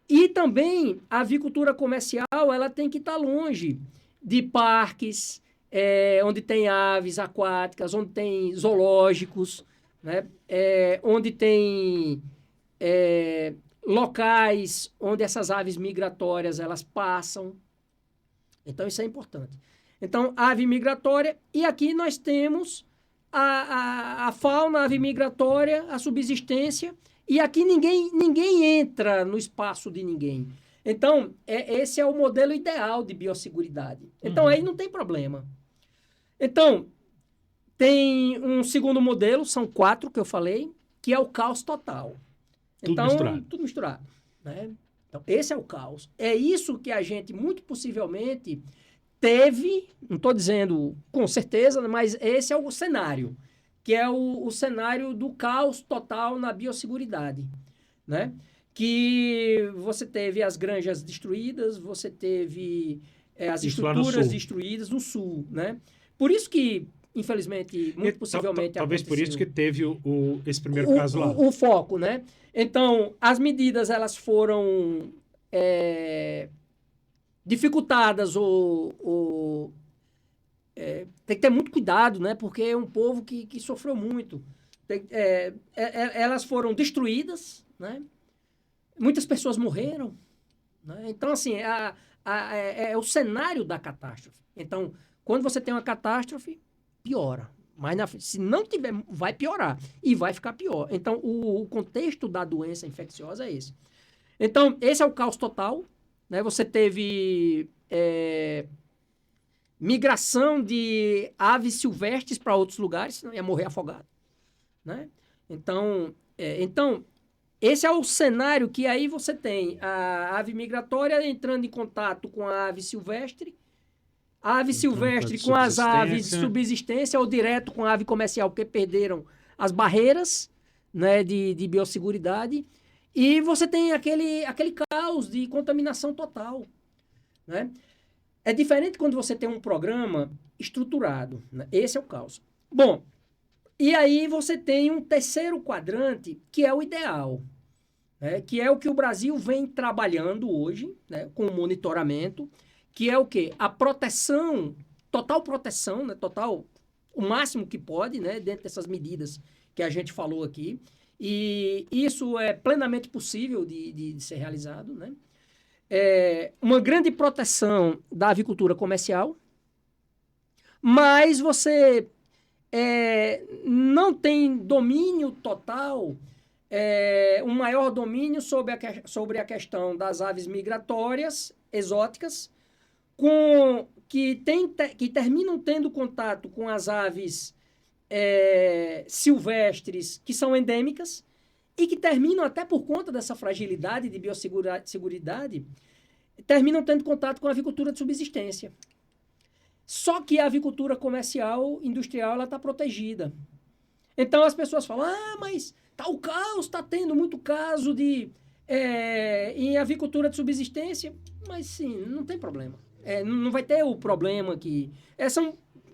B: E também a avicultura comercial ela tem que estar longe de parques, onde tem aves aquáticas, onde tem zoológicos, né? Onde tem locais onde essas aves migratórias elas passam. Então, isso é importante. Então, ave migratória, e aqui nós temos a fauna, a ave migratória, a subsistência, e aqui ninguém entra no espaço de ninguém. Então, esse é o modelo ideal de biosseguridade. Então, aí não tem problema. Então, tem um segundo modelo, são 4 que eu falei, que é o caos total. Tudo misturado. Né? Então, esse é o caos. É isso que a gente, muito possivelmente, teve, não estou dizendo com certeza, mas esse é o cenário, que é o cenário do caos total na biosseguridade, né? Que você teve as granjas destruídas, você teve as estruturas destruídas no sul, né? Por isso que, infelizmente, muito possivelmente...
A: Talvez por isso que teve esse primeiro caso lá.
B: O foco, né? Então, as medidas, elas foram dificultadas tem que ter muito cuidado, né? Porque é um povo que sofreu muito. Elas foram destruídas, né? Muitas pessoas morreram. Né? Então, assim, é o cenário da catástrofe. Então, quando você tem uma catástrofe, piora. Mas se não tiver, vai piorar. E vai ficar pior. Então, o contexto da doença infecciosa é esse. Então, esse é o caos total. Né? Você teve migração de aves silvestres para outros lugares, senão ia morrer afogado. Né? Então, esse é o cenário que aí você tem a ave migratória entrando em contato com a ave silvestre, a ave silvestre com as aves de subsistência ou direto com a ave comercial, porque perderam as barreiras, né, de biosseguridade. E você tem aquele caos de contaminação total. Né? É diferente quando você tem um programa estruturado. Né? Esse é o caos. Bom, e aí você tem um terceiro quadrante, que é o ideal. Né? Que é o que o Brasil vem trabalhando hoje, né, com o monitoramento, que é o quê? A proteção, total proteção, né? Total, o máximo que pode, né? Dentro dessas medidas que a gente falou aqui. E isso é plenamente possível de ser realizado, né? Uma grande proteção da avicultura comercial, mas você não tem domínio total, um maior domínio sobre a questão das aves migratórias exóticas, que terminam tendo contato com as aves silvestres, que são endêmicas, e que terminam, até por conta dessa fragilidade de biosseguridade, terminam tendo contato com a avicultura de subsistência. Só que a avicultura comercial, industrial, ela está protegida. Então as pessoas falam, mas tá o caos, está tendo muito caso em avicultura de subsistência, mas sim, não tem problema. Não vai ter o problema que...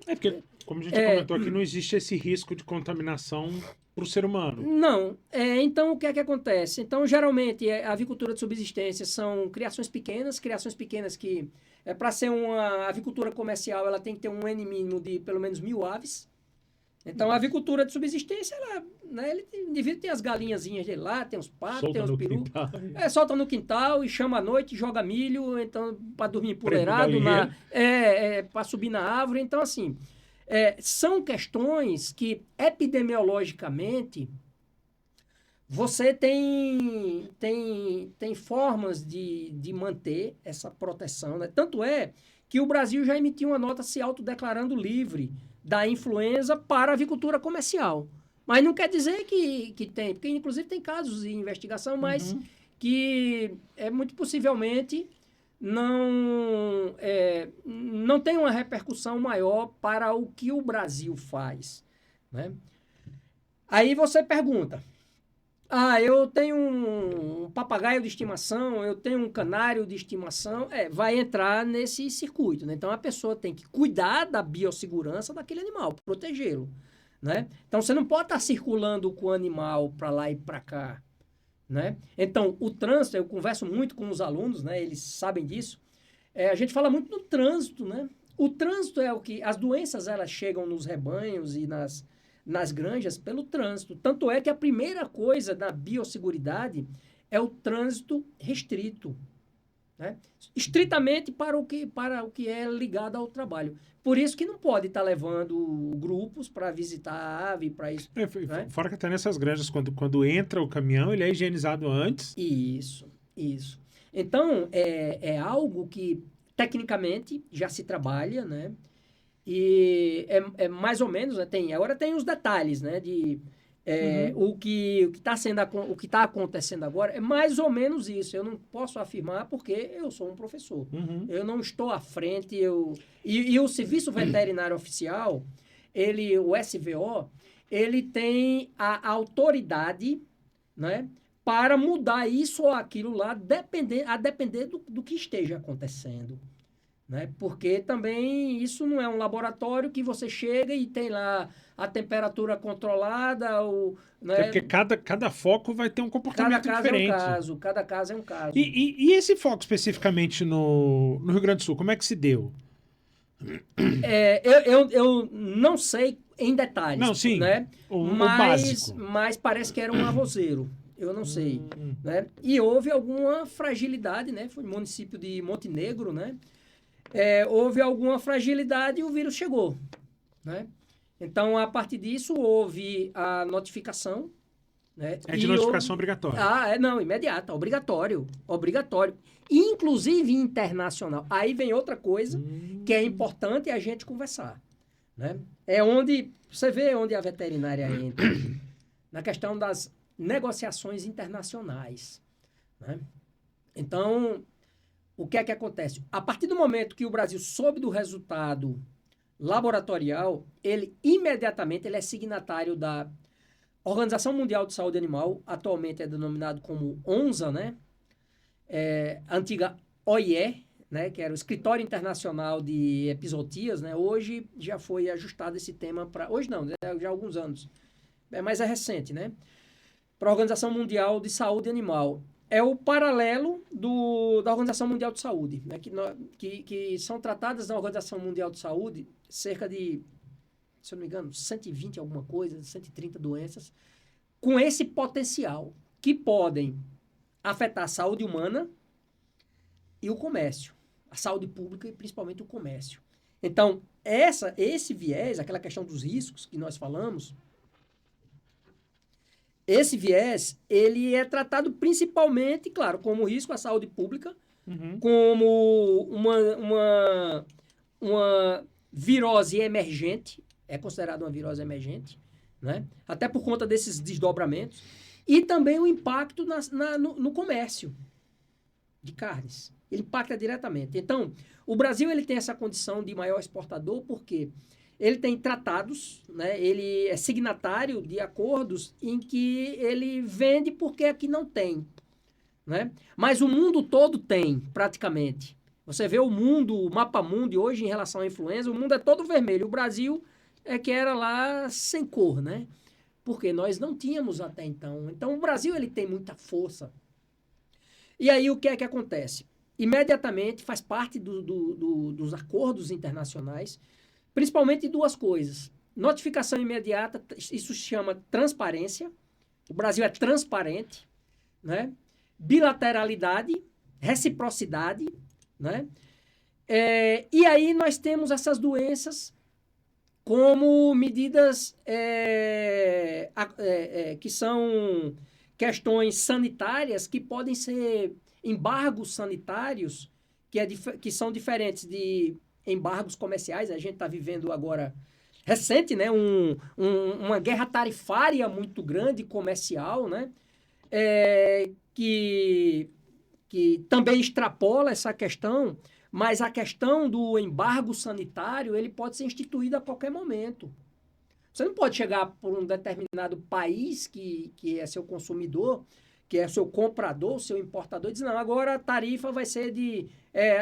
A: porque, como a gente comentou aqui, não existe esse risco de contaminação para o ser humano.
B: Não. Então, o que é que acontece? Então, geralmente, a avicultura de subsistência são criações pequenas que, para ser uma avicultura comercial, ela tem que ter um N mínimo de pelo menos 1.000 aves. Então, a avicultura de subsistência, ele indivíduo tem as galinhazinhas dele lá, tem os patos, tem os perus. Solta no quintal e chama à noite, joga milho, então, para dormir empoleirado, para subir na árvore. Então, assim, são questões que, epidemiologicamente, você tem formas de manter essa proteção. Né? Tanto é que o Brasil já emitiu uma nota se autodeclarando livre da influenza para a avicultura comercial. Mas não quer dizer que tem, porque inclusive tem casos de investigação, mas que muito possivelmente não tem uma repercussão maior para o que o Brasil faz, né? Aí você pergunta, eu tenho um papagaio de estimação, eu tenho um canário de estimação, vai entrar nesse circuito, né? Então a pessoa tem que cuidar da biossegurança daquele animal, protegê-lo, né? Então você não pode estar circulando com o animal para lá e para cá, né? Então o trânsito, eu converso muito com os alunos, né? Eles sabem disso. A gente fala muito do trânsito, né? O trânsito é o que... As doenças, elas chegam nos rebanhos e nas granjas pelo trânsito. Tanto é que a primeira coisa da biosseguridade é o trânsito restrito, né? Estritamente para o que é ligado ao trabalho. Por isso que não pode estar levando grupos para visitar a ave, para isso. Né?
A: Fora que até nessas granjas, quando entra o caminhão, ele é higienizado antes.
B: Isso. Então, é algo que, tecnicamente, já se trabalha, né? E é mais ou menos, né? Agora tem os detalhes, né? O que está acontecendo agora é mais ou menos isso. Eu não posso afirmar porque eu sou um professor. Eu não estou à frente. E o Serviço Veterinário Oficial, o SVO, ele tem a autoridade, né? Para mudar isso ou aquilo lá, a depender do que esteja acontecendo. Né? Porque também isso não é um laboratório que você chega e tem lá a temperatura controlada. Né?
A: Porque cada foco vai ter um comportamento diferente.
B: Cada caso é um caso.
A: E esse foco especificamente no Rio Grande do Sul, como é que se deu?
B: Eu não sei em detalhes.
A: Não, sim.
B: Né?
A: O básico.
B: Mas parece que era um arrozeiro. Eu não sei. Né? E houve alguma fragilidade, né? Foi no município de Montenegro, né? Houve alguma fragilidade e o vírus chegou. Né? Então, a partir disso, houve a notificação. Né?
A: De notificação obrigatória.
B: Não, imediata, obrigatório. Inclusive internacional. Aí vem outra coisa que é importante a gente conversar. Né? É onde, você vê onde a veterinária entra. Na questão das negociações internacionais. Né? Então, o que é que acontece? A partir do momento que o Brasil soube do resultado laboratorial, ele imediatamente é signatário da Organização Mundial de Saúde Animal, atualmente é denominado como ONSA, né? A antiga OIE, né? Que era o Escritório Internacional de Epizootias, né? Hoje já foi ajustado esse tema para... Hoje não, já há alguns anos. Mas é recente, né? Para a Organização Mundial de Saúde Animal. É o paralelo da Organização Mundial de Saúde, né? que são tratadas na Organização Mundial de Saúde cerca de, se eu não me engano, 120 alguma coisa, 130 doenças, com esse potencial, que podem afetar a saúde humana e o comércio, a saúde pública e principalmente o comércio. Então, esse viés, aquela questão dos riscos que nós falamos, esse viés, ele é tratado principalmente, claro, como risco à saúde pública, como uma virose emergente, é considerado uma virose emergente, né? Até por conta desses desdobramentos, e também o impacto no comércio de carnes. Ele impacta diretamente. Então, o Brasil ele tem essa condição de maior exportador porque ele tem tratados, né? Ele é signatário de acordos em que ele vende porque aqui não tem. Né? Mas o mundo todo tem, praticamente. Você vê o mapa mundi hoje em relação à influenza, o mundo é todo vermelho. O Brasil é que era lá sem cor, né? Porque nós não tínhamos até então. Então, o Brasil ele tem muita força. E aí, o que é que acontece? Imediatamente faz parte dos acordos internacionais, principalmente duas coisas. Notificação imediata, isso se chama transparência. O Brasil é transparente, né? Bilateralidade, reciprocidade, né? E aí nós temos essas doenças como medidas que são questões sanitárias que podem ser embargos sanitários que são diferentes de embargos comerciais. A gente está vivendo agora, recente, né? Uma guerra tarifária muito grande, comercial, né? Que que também extrapola essa questão, mas a questão do embargo sanitário, ele pode ser instituído a qualquer momento. Você não pode chegar por um determinado país que é seu consumidor, que é seu comprador, seu importador, e dizer, não, agora a tarifa vai ser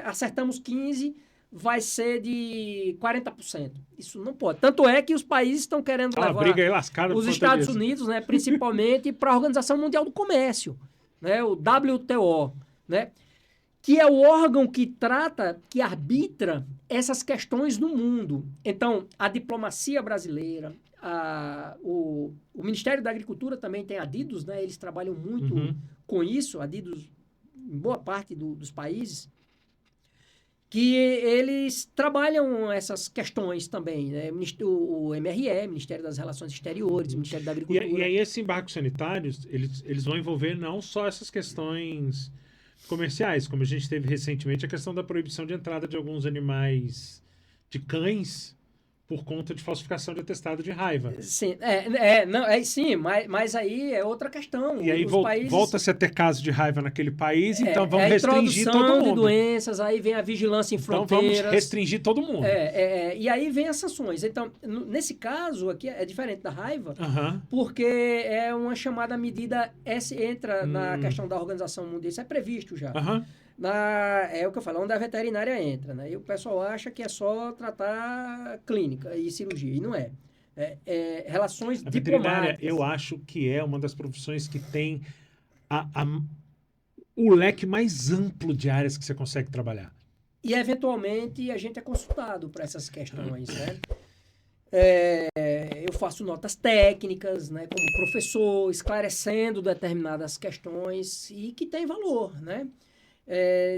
B: acertamos 15%, vai ser de 40%. Isso não pode. Tanto é que os países estão querendo levar
A: briga aí lascada
B: os Estados Unidos, né, principalmente, para a Organização Mundial do Comércio, né, o WTO, né, que é o órgão que trata, que arbitra essas questões no mundo. Então, a diplomacia brasileira, o Ministério da Agricultura também tem adidos, né, eles trabalham muito com isso, adidos em boa parte dos países, que eles trabalham essas questões também, né? O MRE, Ministério das Relações Exteriores, Ministério da Agricultura.
A: E aí esses embargos sanitários, eles vão envolver não só essas questões comerciais, como a gente teve recentemente a questão da proibição de entrada de alguns animais de cães por conta de falsificação de atestado de raiva.
B: Sim, sim, mas aí é outra questão.
A: E aí volta-se a ter casos de raiva naquele país, então vamos restringir todo mundo.
B: De doenças, aí vem a vigilância em fronteiras.
A: Então vamos restringir todo mundo.
B: E aí vem as sanções. Então, nesse caso aqui, é diferente da raiva, porque é uma chamada medida, entra na questão da Organização Mundial, isso é previsto já. É o que eu falo, onde a veterinária entra, né? E o pessoal acha que é só tratar clínica e cirurgia, e não é. Relações
A: a
B: diplomáticas.
A: Veterinária, eu acho que é uma das profissões que tem o leque mais amplo de áreas que você consegue trabalhar.
B: E, eventualmente, a gente é consultado para essas questões, né? Eu faço notas técnicas, né, como professor, esclarecendo determinadas questões e que tem valor, né?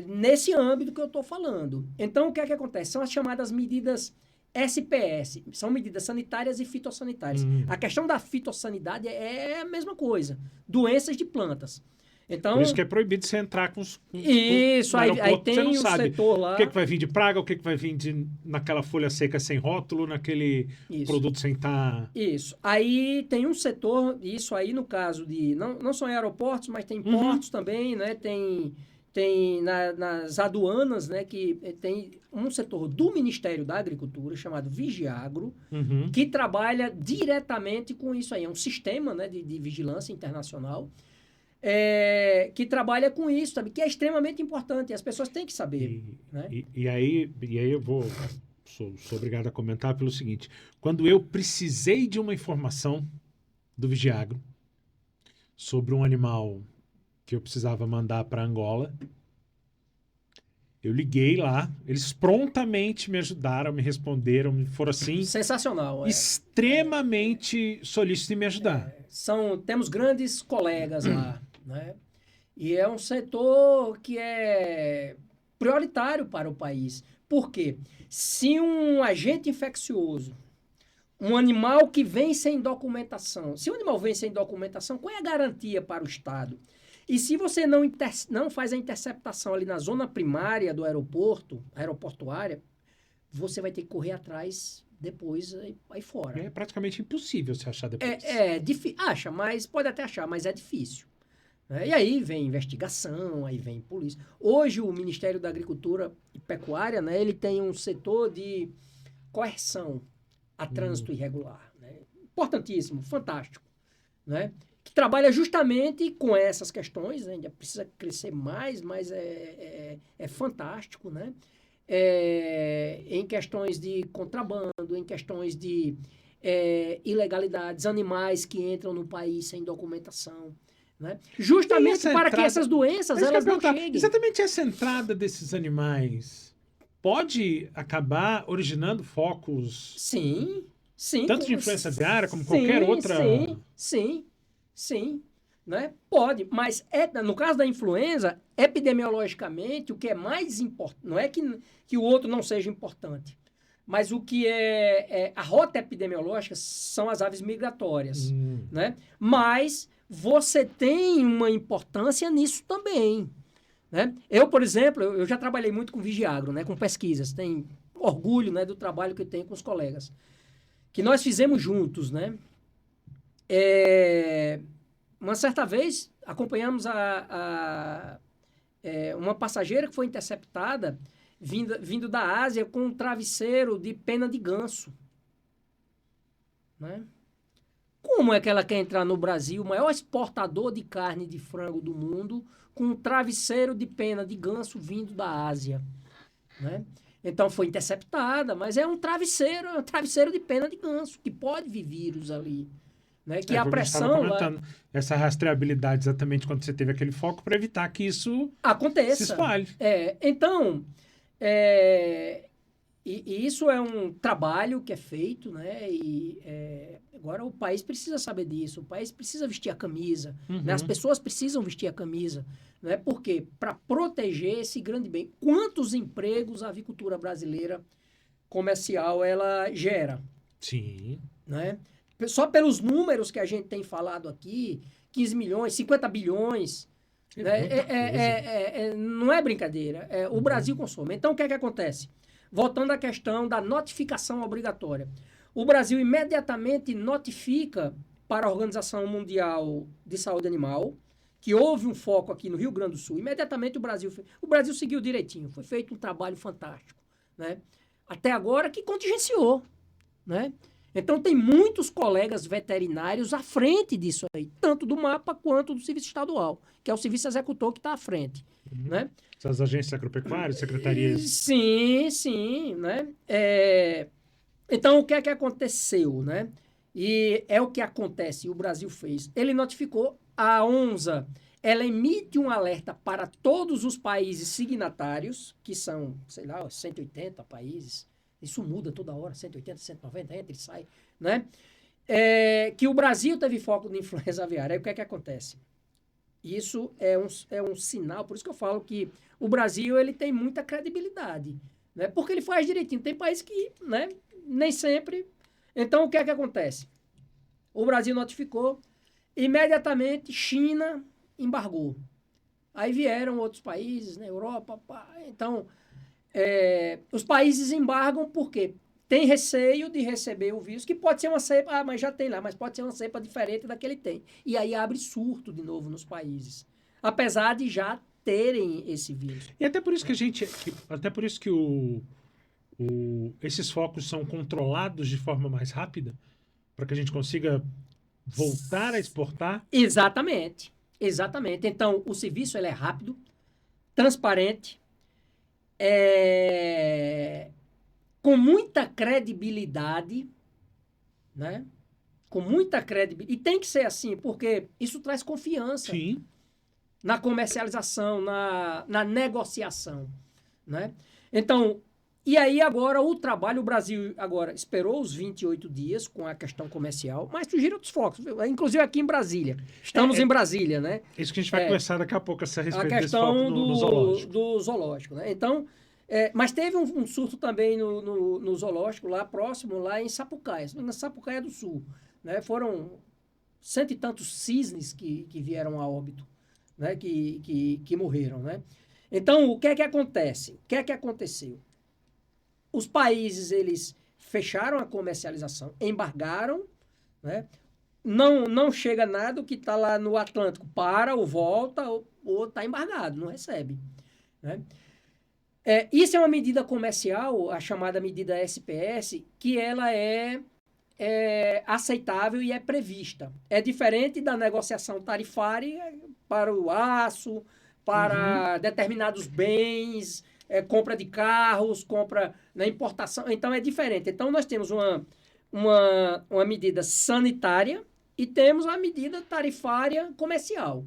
B: Nesse âmbito que eu estou falando. Então, o que é que acontece? São as chamadas medidas SPS, são medidas sanitárias e fitossanitárias. A questão da fitossanidade é a mesma coisa, doenças de plantas. Então,
A: por isso que é proibido você entrar com os...
B: Isso, aí tem um setor lá...
A: O que vai vir de praga, o que vai vir naquela folha seca sem rótulo, naquele produto sem estar...
B: Isso. Aí tem um setor, isso aí no caso de... Não só em aeroportos, mas tem portos também, né? Tem nas aduanas, né, que tem um setor do Ministério da Agricultura chamado Vigiagro, que trabalha diretamente com isso aí. É um sistema, né, de vigilância internacional que trabalha com isso, sabe? Que é extremamente importante. E as pessoas têm que saber.
A: E aí eu sou obrigado a comentar pelo seguinte. Quando eu precisei de uma informação do Vigiagro sobre um animal que eu precisava mandar para Angola, eu liguei lá, eles prontamente me ajudaram, me responderam, foram assim...
B: Sensacional.
A: Extremamente solícitos em me ajudar.
B: Temos grandes colegas lá, né? E é um setor que é prioritário para o país. Por quê? Se um agente infeccioso, um animal que vem sem documentação, se o animal vem sem documentação, qual é a garantia para o Estado? E se você não faz a interceptação ali na zona primária do aeroportuária, você vai ter que correr atrás depois aí fora.
A: É praticamente impossível você achar depois.
B: Acha, mas pode até achar, mas é difícil. E aí vem investigação, aí vem polícia. Hoje o Ministério da Agricultura e Pecuária, né, ele tem um setor de coerção a trânsito irregular. Né? Importantíssimo, fantástico. Né? Que trabalha justamente com essas questões, né? Ainda precisa crescer mais, mas é fantástico, né? Em questões de contrabando, em questões de ilegalidades, animais que entram no país sem documentação, né? Justamente para que essas doenças elas não cheguem.
A: Exatamente essa entrada desses animais pode acabar originando focos...
B: Sim.
A: Tanto de influenza aviária como qualquer outra...
B: Sim, né? Pode, mas no caso da influenza, epidemiologicamente, o que é mais importante, não é que o outro não seja importante, mas o que a rota epidemiológica são as aves migratórias, né? Mas você tem uma importância nisso também, né? Eu, por exemplo, eu já trabalhei muito com Vigiagro, né? Com pesquisas, tenho orgulho, né, do trabalho que eu tenho com os colegas, que nós fizemos juntos, né? Uma certa vez, acompanhamos a uma passageira que foi interceptada vindo da Ásia com um travesseiro de pena de ganso. Né? Como é que ela quer entrar no Brasil, o maior exportador de carne de frango do mundo, com um travesseiro de pena de ganso vindo da Ásia? Né? Então foi interceptada, mas é um travesseiro de pena de ganso, que pode vir vírus ali. Né? Que a
A: Como
B: pressão
A: estava comentando, essa rastreabilidade exatamente quando você teve aquele foco para evitar que isso
B: aconteça.
A: se espalhe.
B: Então, e isso é um trabalho que é feito, né? Agora o país precisa saber disso, o país precisa vestir a camisa, né? As pessoas precisam vestir a camisa, né? Porque para proteger esse grande bem, quantos empregos a avicultura brasileira comercial ela gera?
A: Sim.
B: Né? Só pelos números que a gente tem falado aqui, 15 milhões, 50 bilhões, né? Não é brincadeira. O Brasil consome. Então, o que é que acontece? Voltando à questão da notificação obrigatória. O Brasil imediatamente notifica para a Organização Mundial de Saúde Animal que houve um foco aqui no Rio Grande do Sul. Imediatamente o Brasil seguiu direitinho. Foi feito um trabalho fantástico. Né? Até agora que contingenciou. Né? Então, tem muitos colegas veterinários à frente disso aí, tanto do MAPA quanto do Serviço Estadual, que é o serviço executor que está à frente. Né?
A: Essas agências agropecuárias, secretarias...
B: Sim, né? Então, o que é que aconteceu, né? E é o que acontece, o Brasil fez. Ele notificou, a ONSA, ela emite um alerta para todos os países signatários, que são, sei lá, 180 países, isso muda toda hora, 180, 190, entra e sai, né? Que o Brasil teve foco de influenza aviária. Aí o que é que acontece? Isso é um sinal, por isso que eu falo que o Brasil ele tem muita credibilidade, né? Porque ele faz direitinho. Tem países que, né, nem sempre. Então, o que é que acontece? O Brasil notificou, imediatamente China embargou. Aí vieram outros países, né, Europa, então... os países embargam porque tem receio de receber o vírus, que pode ser uma cepa, mas já tem lá, mas pode ser uma cepa diferente da que ele tem. E aí abre surto de novo nos países, apesar de já terem esse vírus.
A: E até por isso que esses focos são controlados de forma mais rápida, para que a gente consiga voltar a exportar.
B: Exatamente. Então, o serviço ele é rápido, transparente, com muita credibilidade, né? Com muita credibilidade. E tem que ser assim, porque isso traz confiança.
A: Sim.
B: Na comercialização, na negociação, né? Então, e aí agora o Brasil agora esperou os 28 dias com a questão comercial, mas surgiram outros focos, inclusive aqui em Brasília. Estamos em Brasília, né?
A: Isso que a gente vai conversar daqui a pouco, a respeito
B: desse foco
A: no zoológico.
B: Do zoológico, né? Então, mas teve um surto também no zoológico, lá próximo, lá em Sapucaia, na Sapucaia do Sul, né? Foram 100 e tantos cisnes que vieram a óbito, né? Que morreram, né? Então, o que é que acontece? O que é que aconteceu? Os países, eles fecharam a comercialização, embargaram, né? Não chega nada, o que está lá no Atlântico para ou volta ou está embargado, não recebe, né? Isso é uma medida comercial, a chamada medida SPS, que ela é aceitável e é prevista. É diferente da negociação tarifária para o aço, para determinados bens, compra de carros, compra na importação. Então, é diferente. Então, nós temos uma medida sanitária e temos a medida tarifária comercial.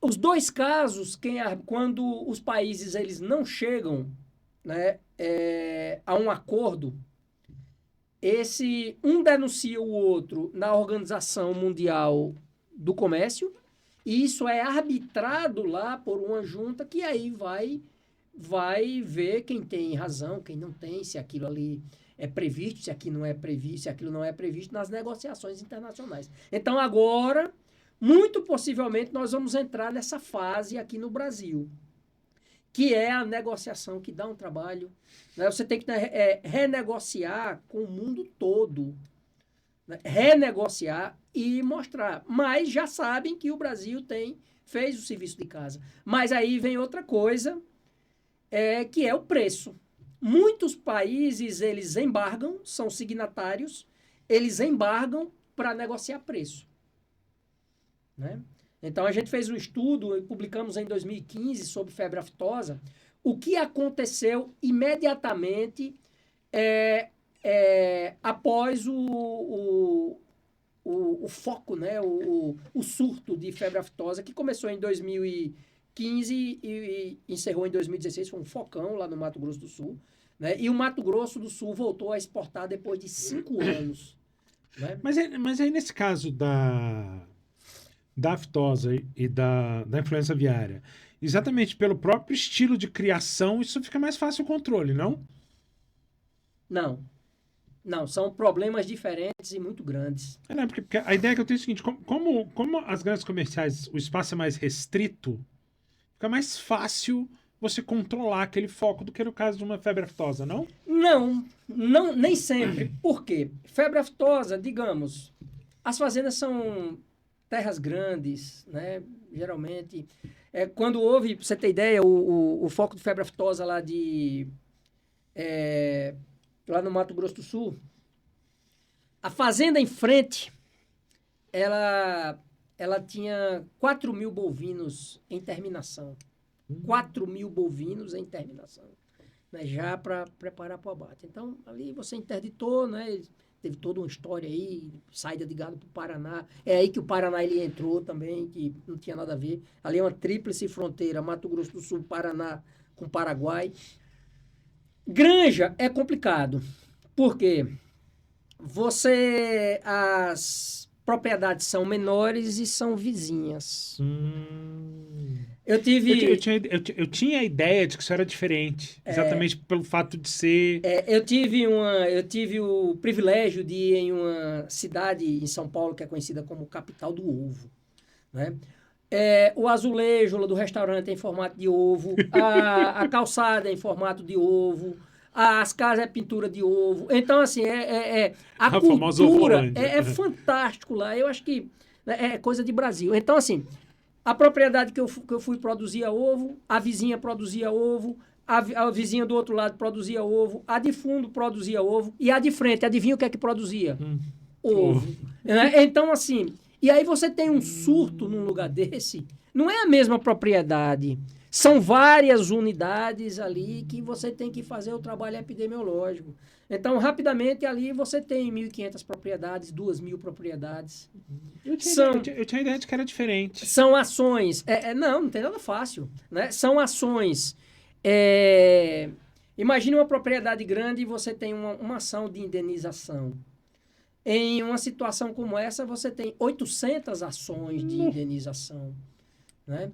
B: Os dois casos, quando os países eles não chegam, né, a um acordo, um denuncia o outro na Organização Mundial do Comércio, e isso é arbitrado lá por uma junta que aí vai ver quem tem razão, quem não tem, se aquilo ali é previsto, se aquilo não é previsto, se aquilo não é previsto nas negociações internacionais. Então, agora, muito possivelmente, nós vamos entrar nessa fase aqui no Brasil, que é a negociação que dá um trabalho, né? Você tem que renegociar com o mundo todo, né? Renegociar e mostrar. Mas já sabem que o Brasil tem fez o serviço de casa. Mas aí vem outra coisa, que é o preço. Muitos países, eles embargam, são signatários, eles embargam para negociar preço. Né? Então, a gente fez um estudo e publicamos em 2015 sobre febre aftosa. O que aconteceu imediatamente após o foco, né? o surto de febre aftosa, que começou em 2015 e encerrou em 2016, foi um focão lá no Mato Grosso do Sul. Né? E o Mato Grosso do Sul voltou a exportar depois de 5 anos. Né?
A: Mas aí, nesse caso da aftosa e da influenza aviária, exatamente pelo próprio estilo de criação, isso fica mais fácil o controle, não?
B: Não. Não, são problemas diferentes e muito grandes.
A: Não, porque a ideia que eu tenho é o seguinte, como as grandes comerciais, o espaço é mais restrito, fica mais fácil você controlar aquele foco do que no caso de uma febre aftosa, não?
B: Não, nem sempre. Por quê? Febre aftosa, digamos, as fazendas são terras grandes, né? Geralmente. Quando houve, pra você ter ideia, o foco de febre aftosa lá lá no Mato Grosso do Sul, a fazenda em frente, ela tinha 4.000 bovinos em terminação. 4.000 bovinos em terminação. Né, já para preparar para o abate. Então, ali você interditou, né? Teve toda uma história aí, saída de gado para o Paraná. É aí que o Paraná ele entrou também, que não tinha nada a ver. Ali é uma tríplice fronteira, Mato Grosso do Sul, Paraná com Paraguai. Granja é complicado, porque as propriedades são menores e são vizinhas. Eu
A: tinha a ideia de que isso era diferente, exatamente pelo fato de ser...
B: Eu tive o privilégio de ir em uma cidade em São Paulo que é conhecida como capital do ovo. Né? O azulejo do restaurante é em formato de ovo, a calçada é em formato de ovo, as casas é pintura de ovo. Então, assim, a cultura é fantástico lá. Eu acho que é coisa de Brasil. Então, assim, a propriedade que eu fui produzia ovo, a vizinha produzia ovo, a vizinha do outro lado produzia ovo, a de fundo produzia ovo, e a de frente, adivinha o que é que produzia? Ovo. Né? Então, assim, e aí você tem um surto num lugar desse, não é a mesma propriedade, são várias unidades ali que você tem que fazer o trabalho epidemiológico. Então, rapidamente, ali você tem 1.500 propriedades, 2.000 propriedades.
A: Eu tinha a ideia de que era diferente.
B: São ações... não tem nada fácil. Né? São ações... Imagine uma propriedade grande e você tem uma ação de indenização. Em uma situação como essa, você tem 800 ações de indenização. Né?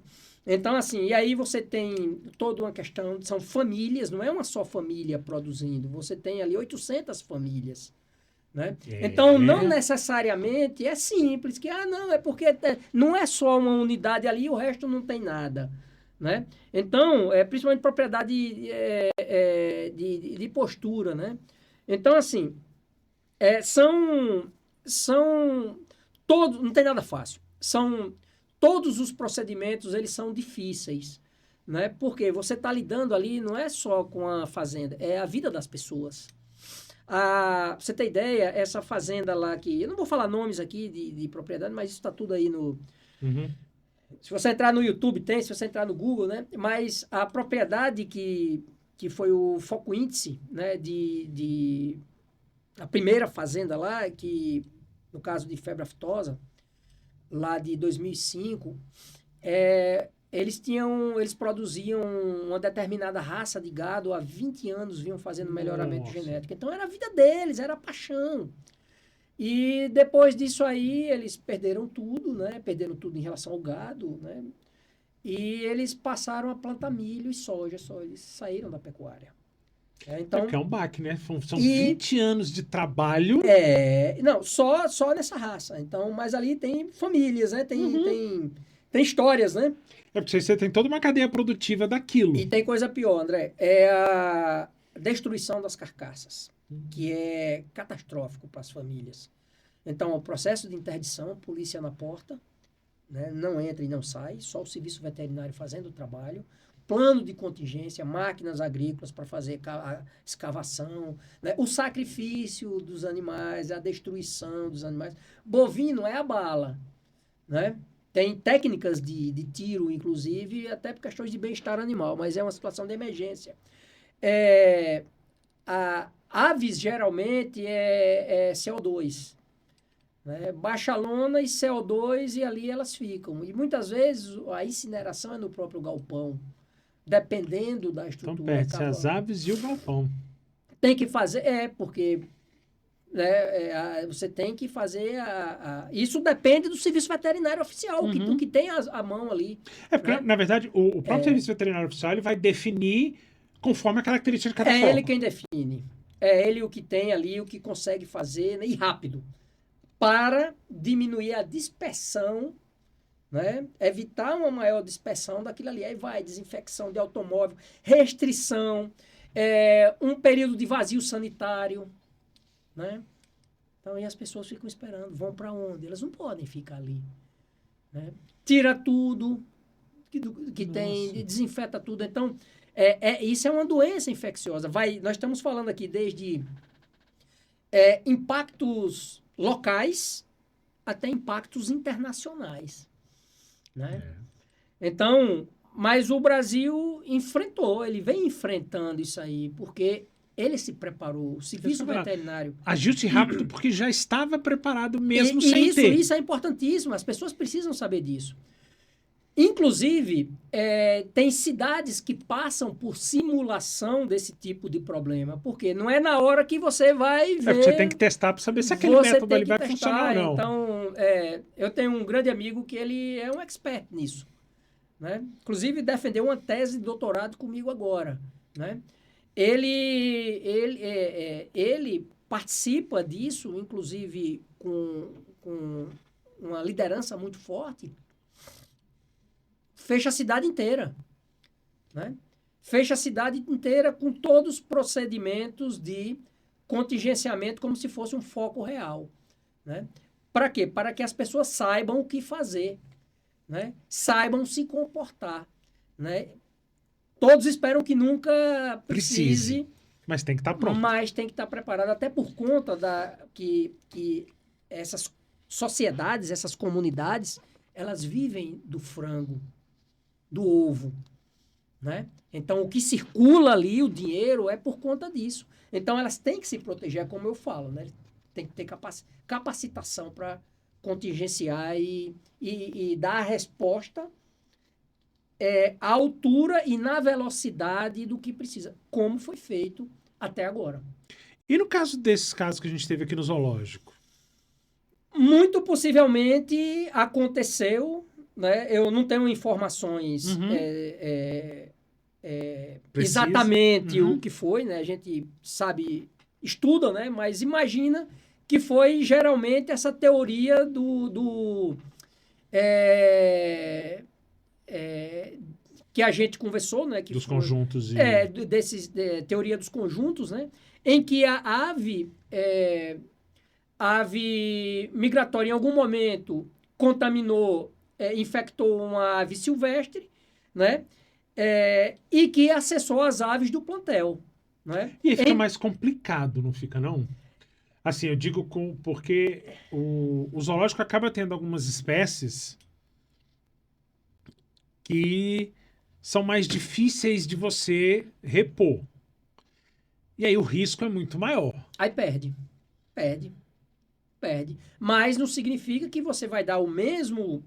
B: Então, assim, e aí você tem toda uma questão, são famílias, não é uma só família produzindo, você tem ali 800 famílias. Né? Então, não necessariamente é simples, que, não, é porque não é só uma unidade ali e o resto não tem nada. Né? Então, principalmente propriedade de postura. Né? Então, assim, são todos, não tem nada fácil, todos os procedimentos, eles são difíceis, né? Porque você está lidando ali, não é só com a fazenda, é a vida das pessoas. Pra você ter ideia, essa fazenda lá que... Eu não vou falar nomes aqui de propriedade, mas isso está tudo aí no... Se você entrar no YouTube, tem. Se você entrar no Google, né? Mas a propriedade que foi o foco índice, né? A primeira fazenda lá, que no caso de febre aftosa, lá de 2005, eles produziam uma determinada raça de gado, há 20 anos vinham fazendo melhoramento genético. Então, era a vida deles, era a paixão. E depois disso aí, eles perderam tudo, né? Perderam tudo em relação ao gado, né? E eles passaram a plantar milho e soja, só eles saíram da pecuária.
A: Então, porque é um baque, né? São 20 anos de trabalho.
B: Não, só nessa raça. Então, mas ali tem famílias, né? Tem histórias, né?
A: Porque você tem toda uma cadeia produtiva daquilo.
B: E tem coisa pior, André. É a destruição das carcaças, que é catastrófico para as famílias. Então, o processo de interdição, polícia na porta, né? Não entra e não sai, só o serviço veterinário fazendo o trabalho. Plano de contingência, máquinas agrícolas para fazer a escavação, né? O sacrifício dos animais, a destruição dos animais. Bovino é a bala, né? Tem técnicas de tiro, inclusive, até por questões de bem-estar animal, mas é uma situação de emergência. Aves, geralmente, é CO2. Né? Baixa lona e CO2, e ali elas ficam. E muitas vezes a incineração é no próprio galpão, dependendo da estrutura.
A: Então perde-se as aves e o galpão.
B: Tem que fazer, porque né, você tem que fazer isso depende do serviço veterinário oficial, que tem a mão ali.
A: Porque,
B: né?
A: na verdade, o próprio serviço veterinário oficial ele vai definir conforme a característica de cada foco.
B: É ele quem define. É ele o que tem ali, o que consegue fazer, né, e rápido, para diminuir a dispersão, né? Evitar uma maior dispersão daquilo ali. Aí vai desinfecção de automóvel, restrição, um período de vazio sanitário, né? Então, e as pessoas ficam esperando, vão para onde? Elas não podem ficar ali, né? Tira tudo que tem, desinfeta tudo. Então, isso é uma doença infecciosa. Nós estamos falando aqui desde impactos locais até impactos internacionais, né? Então, mas o Brasil ele vem enfrentando isso aí, porque ele se preparou, o serviço veterinário.
A: Agiu-se rápido porque já estava preparado mesmo sem ter.
B: Isso é importantíssimo, as pessoas precisam saber disso. Inclusive, tem cidades que passam por simulação desse tipo de problema, porque não é na hora que você vai ver...
A: Você tem que testar para saber se aquele método ali vai funcionar ou não.
B: Então, eu tenho um grande amigo que ele é um expert nisso, né? Inclusive, defendeu uma tese de doutorado comigo agora, né? Ele participa disso, inclusive com uma liderança muito forte. Fecha a cidade inteira, né? Fecha a cidade inteira com todos os procedimentos de contingenciamento como se fosse um foco real, né? Para quê? Para que as pessoas saibam o que fazer, né? Saibam se comportar, né? Todos esperam que nunca precise,
A: mas tem que estar pronto.
B: Mas tem que estar preparado, até por conta que essas sociedades, essas comunidades, elas vivem do frango, do ovo, né? Então, o que circula ali, o dinheiro, é por conta disso. Então, elas têm que se proteger, como eu falo, né? Tem que ter capacitação para contingenciar e dar a resposta à altura e na velocidade do que precisa, como foi feito até agora.
A: E no caso desses casos que a gente teve aqui no zoológico?
B: Muito possivelmente aconteceu, né? Eu não tenho informações exatamente o que foi, né? A gente sabe, estuda, né? Mas imagina que foi geralmente essa teoria que a gente conversou, né? Que
A: dos
B: foi,
A: conjuntos.
B: teoria dos conjuntos, né? Em que a ave migratória, em algum momento, contaminou, infectou uma ave silvestre, né? E que acessou as aves do plantel, né?
A: E aí fica mais complicado, não fica, não? Assim, eu digo porque o zoológico acaba tendo algumas espécies que são mais difíceis de você repor. E aí o risco é muito maior.
B: Aí perde. Mas não significa que você vai dar o mesmo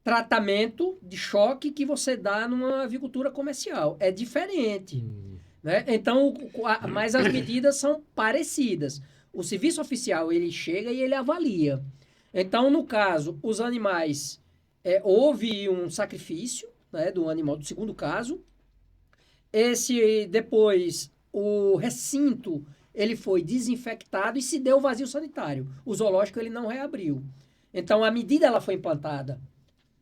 B: tratamento de choque que você dá numa avicultura comercial. É diferente. Né? Então, mas as medidas são parecidas. O serviço oficial, ele chega e ele avalia. Então, no caso, os animais, houve um sacrifício, né, do animal, do segundo caso. Depois, o recinto, ele foi desinfectado e se deu vazio sanitário. O zoológico, ele não reabriu. Então, a medida, ela foi implantada,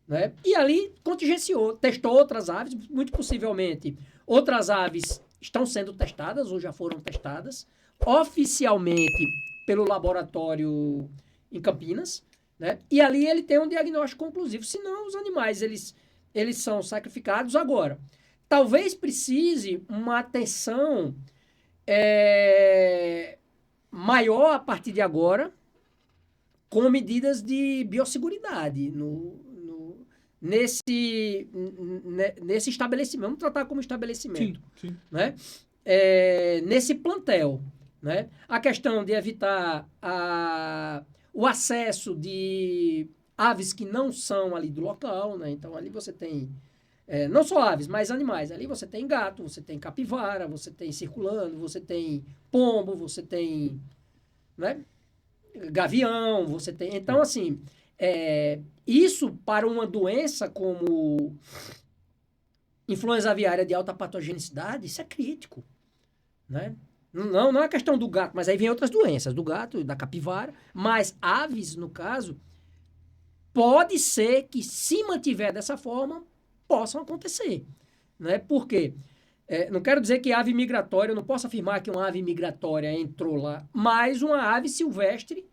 B: né? E ali contingenciou, testou outras aves, muito possivelmente outras aves estão sendo testadas ou já foram testadas oficialmente pelo laboratório em Campinas, né? E ali ele tem um diagnóstico conclusivo. Senão, os animais, eles são sacrificados agora. Talvez precise uma atenção maior a partir de agora, com medidas de biosseguridade nesse estabelecimento. Vamos tratar como estabelecimento.
A: Sim.
B: Né? Nesse plantel. Né? A questão de evitar o acesso de aves que não são ali do local. Né? Então, ali você tem não só aves, mas animais. Ali você tem gato, você tem capivara, você tem circulando, você tem pombo, você tem, né, gavião, você tem... Então, assim, isso para uma doença como influenza aviária de alta patogenicidade, isso é crítico, né? Não é questão do gato, mas aí vem outras doenças, do gato, da capivara, mas aves, no caso, pode ser que, se mantiver dessa forma, possam acontecer, né? Por quê? Não quero dizer que ave migratória, eu não posso afirmar que uma ave migratória entrou lá, mas uma ave silvestre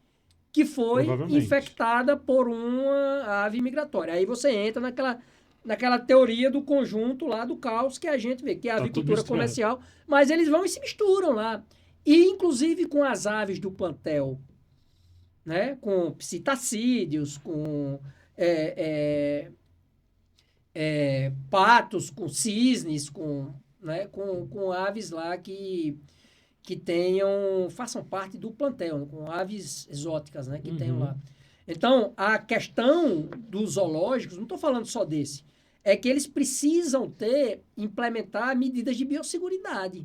B: que foi infectada por uma ave migratória. Aí você entra naquela teoria do conjunto lá do caos que a gente vê, que é a avicultura comercial, mas eles vão e se misturam lá. E, inclusive, com as aves do plantel, né? Com psitacídeos, com patos, com cisnes, né, com aves lá que façam parte do plantel, com aves exóticas, né, que tenham lá. Então, a questão dos zoológicos, não estou falando só desse, é que eles precisam implementar medidas de biosseguridade,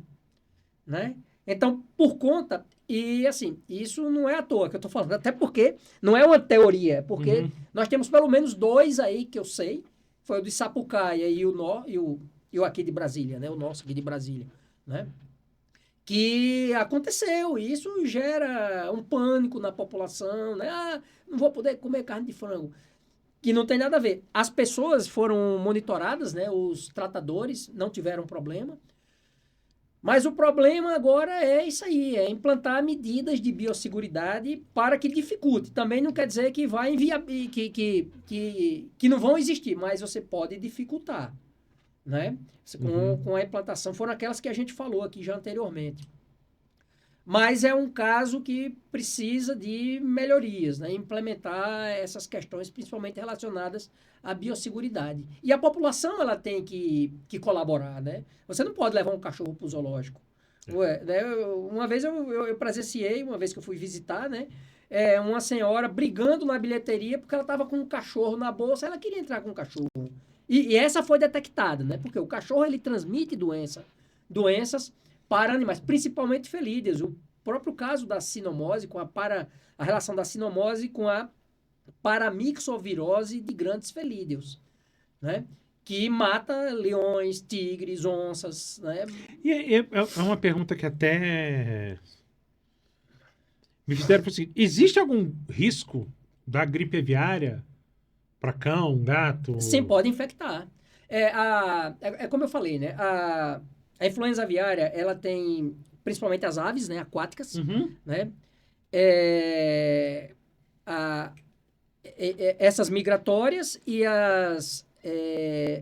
B: né? Então, por conta, e assim, isso não é à toa que eu estou falando, até porque não é uma teoria, porque nós temos pelo menos 2 aí que eu sei, foi o de Sapucaia e o aqui de Brasília, né? O nosso aqui de Brasília, né? Que aconteceu, e isso gera um pânico na população, né? Ah, não vou poder comer carne de frango. Que não tem nada a ver. As pessoas foram monitoradas, né? Os tratadores não tiveram problema. Mas o problema agora é isso aí, é implantar medidas de biosseguridade para que dificulte. Também não quer dizer que vai que não vão existir, mas você pode dificultar, né? Com a implantação, foram aquelas que a gente falou aqui já anteriormente. Mas é um caso que precisa de melhorias, né? Implementar essas questões, principalmente relacionadas à biosseguridade. E a população, ela tem que colaborar, né? Você não pode levar um cachorro para o zoológico. Né? Uma vez eu presenciei, uma vez que eu fui visitar, né? Uma senhora brigando na bilheteria porque ela estava com um cachorro na bolsa, ela queria entrar com o cachorro. E essa foi detectada, né? Porque o cachorro, ele transmite doenças para animais, principalmente felídeos. O próprio caso da sinomose, a relação da sinomose com a paramixovirose de grandes felídeos, né? Que mata leões, tigres, onças, né?
A: E é uma pergunta que até me fizeram por seguinte: existe algum risco da gripe aviária para cão, gato?
B: Sim, pode infectar. Como eu falei, né? A influenza aviária, ela tem principalmente as aves, né, aquáticas, né? Essas migratórias e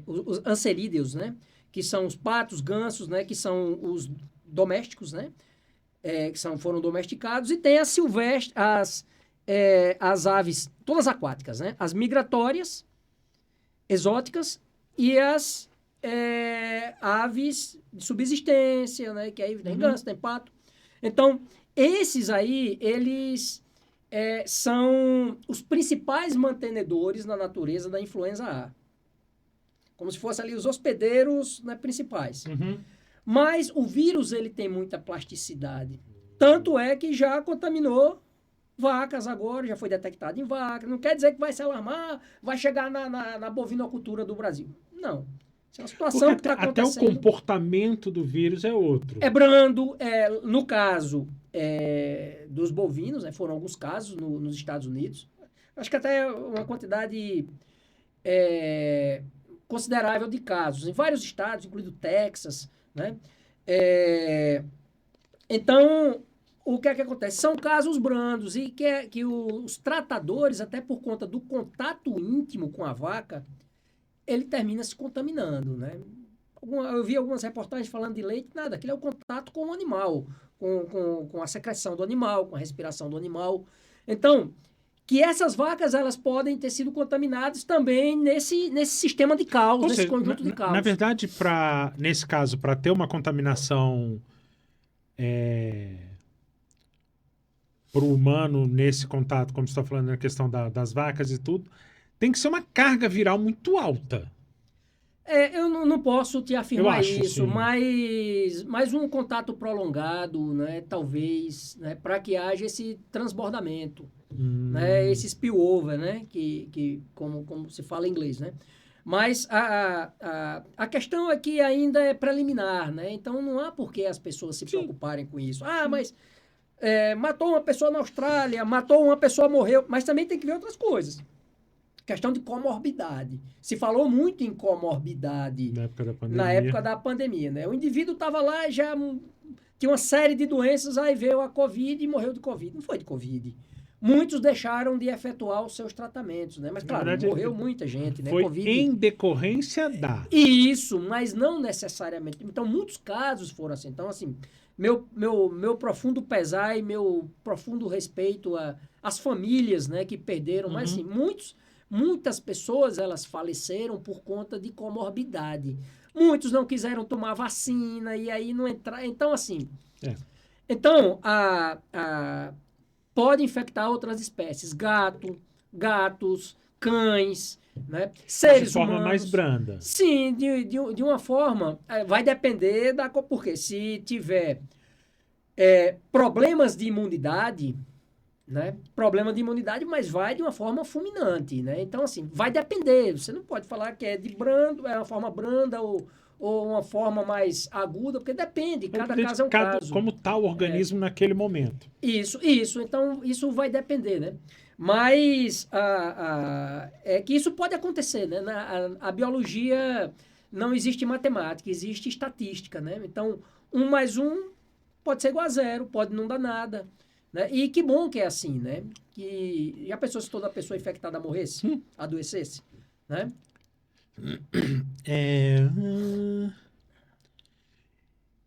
B: os anserídeos, né? Que são os patos, gansos, né? Que são os domésticos, né? Foram domesticados. E tem as silvestres, as aves, todas aquáticas, né? As migratórias, exóticas, e as aves de subsistência, né? Que aí tem ganso, tem pato. Então, esses aí, eles são os principais mantenedores na natureza da influenza A. Como se fossem ali os hospedeiros, né, principais. Mas o vírus, ele tem muita plasticidade. Tanto é que já contaminou vacas agora, já foi detectado em vacas. Não quer dizer que vai se alarmar, vai chegar na bovinocultura do Brasil. Não. Isso é uma situação que está acontecendo.
A: Até o comportamento do vírus é outro.
B: É brando. No caso dos bovinos, né, foram alguns casos nos Estados Unidos. Acho que até uma quantidade considerável de casos. Em vários estados, incluindo Texas, né? Então, o que é que acontece? São casos brandos e que os tratadores, até por conta do contato íntimo com a vaca, ele termina se contaminando, né? Eu vi algumas reportagens falando de leite, nada, aquilo é o contato com o animal, com a secreção do animal, com a respiração do animal. Então, que essas vacas, elas podem ter sido contaminadas também nesse sistema de caos,
A: Ou
B: nesse
A: seja,
B: conjunto de caos.
A: na verdade, nesse caso, para ter uma contaminação para o humano nesse contato, como você está falando na questão das vacas e tudo, tem que ser uma carga viral muito alta.
B: Eu não posso te afirmar isso,
A: sim.
B: mas um contato prolongado, né, talvez, né, para que haja esse transbordamento, né, esse spillover, né, como se fala em inglês, né? Mas a questão é que ainda é preliminar, né? Então não há por que as pessoas se preocuparem com isso. Mas matou uma pessoa na Austrália, matou uma pessoa, morreu, mas também tem que ver outras coisas. Questão de comorbidade. Se falou muito em comorbidade na época da pandemia, né? O indivíduo estava lá, já tinha uma série de doenças, aí veio a Covid e morreu de Covid. Não foi de Covid. Muitos deixaram de efetuar os seus tratamentos, né? Mas, claro,
A: verdade,
B: morreu muita gente, né?
A: Foi
B: Covid...
A: em decorrência da...
B: Isso, mas não necessariamente. Então, muitos casos foram assim. Então, assim, meu profundo pesar e meu profundo respeito às famílias, né, que perderam, mas, assim, muitas pessoas, elas faleceram por conta de comorbidade. Muitos não quiseram tomar vacina e aí não entrar. Então, assim... Então, pode infectar outras espécies. Gatos, cães, né? Seres humanos. De
A: forma mais branda.
B: Sim, de uma forma... vai depender da... Porque se tiver problemas de imunidade... Né? Problema de imunidade, mas vai de uma forma fulminante, né? Então, assim, vai depender. Você não pode falar que é de brando, é uma forma branda ou uma forma mais aguda, porque depende, cada caso é um caso.
A: Como está o organismo naquele momento.
B: Isso. Então, isso vai depender, né? Mas é que isso pode acontecer, né? A biologia não existe matemática, existe estatística, né? Então, 1 mais 1 pode ser igual a 0, pode não dar nada. Né? E que bom que é assim, né? Que já pensou se toda pessoa infectada morresse, adoecesse, né?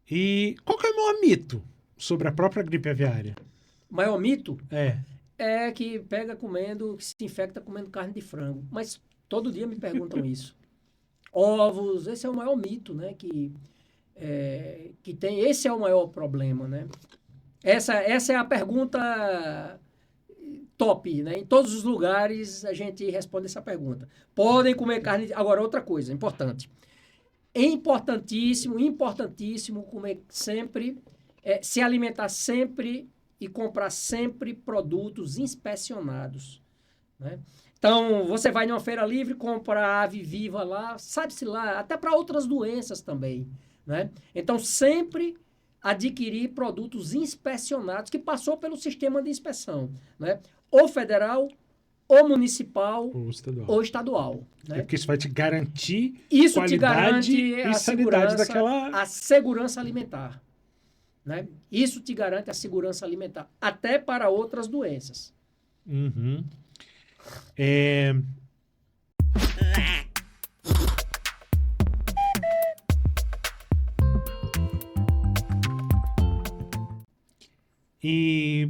A: E qual que é o maior mito sobre a própria gripe aviária?
B: O maior mito?
A: É
B: que que se infecta comendo carne de frango. Mas todo dia me perguntam isso. Ovos, esse é o maior mito, né? Que tem, esse é o maior problema, né? Essa é a pergunta top, né? Em todos os lugares a gente responde essa pergunta. Podem comer carne... Agora, outra coisa importante. É importantíssimo comer sempre, se alimentar sempre e comprar sempre produtos inspecionados, né? Então, você vai numa feira livre, compra ave viva lá, sabe-se lá, até para outras doenças também, né? Então, sempre... adquirir produtos inspecionados, que passou pelo sistema de inspeção, né? Ou federal, ou municipal, ou estadual. Né?
A: Porque isso vai te garantir
B: qualidade te garante
A: e sanidade
B: a segurança alimentar. Né? Isso te garante a segurança alimentar, até para outras doenças.
A: E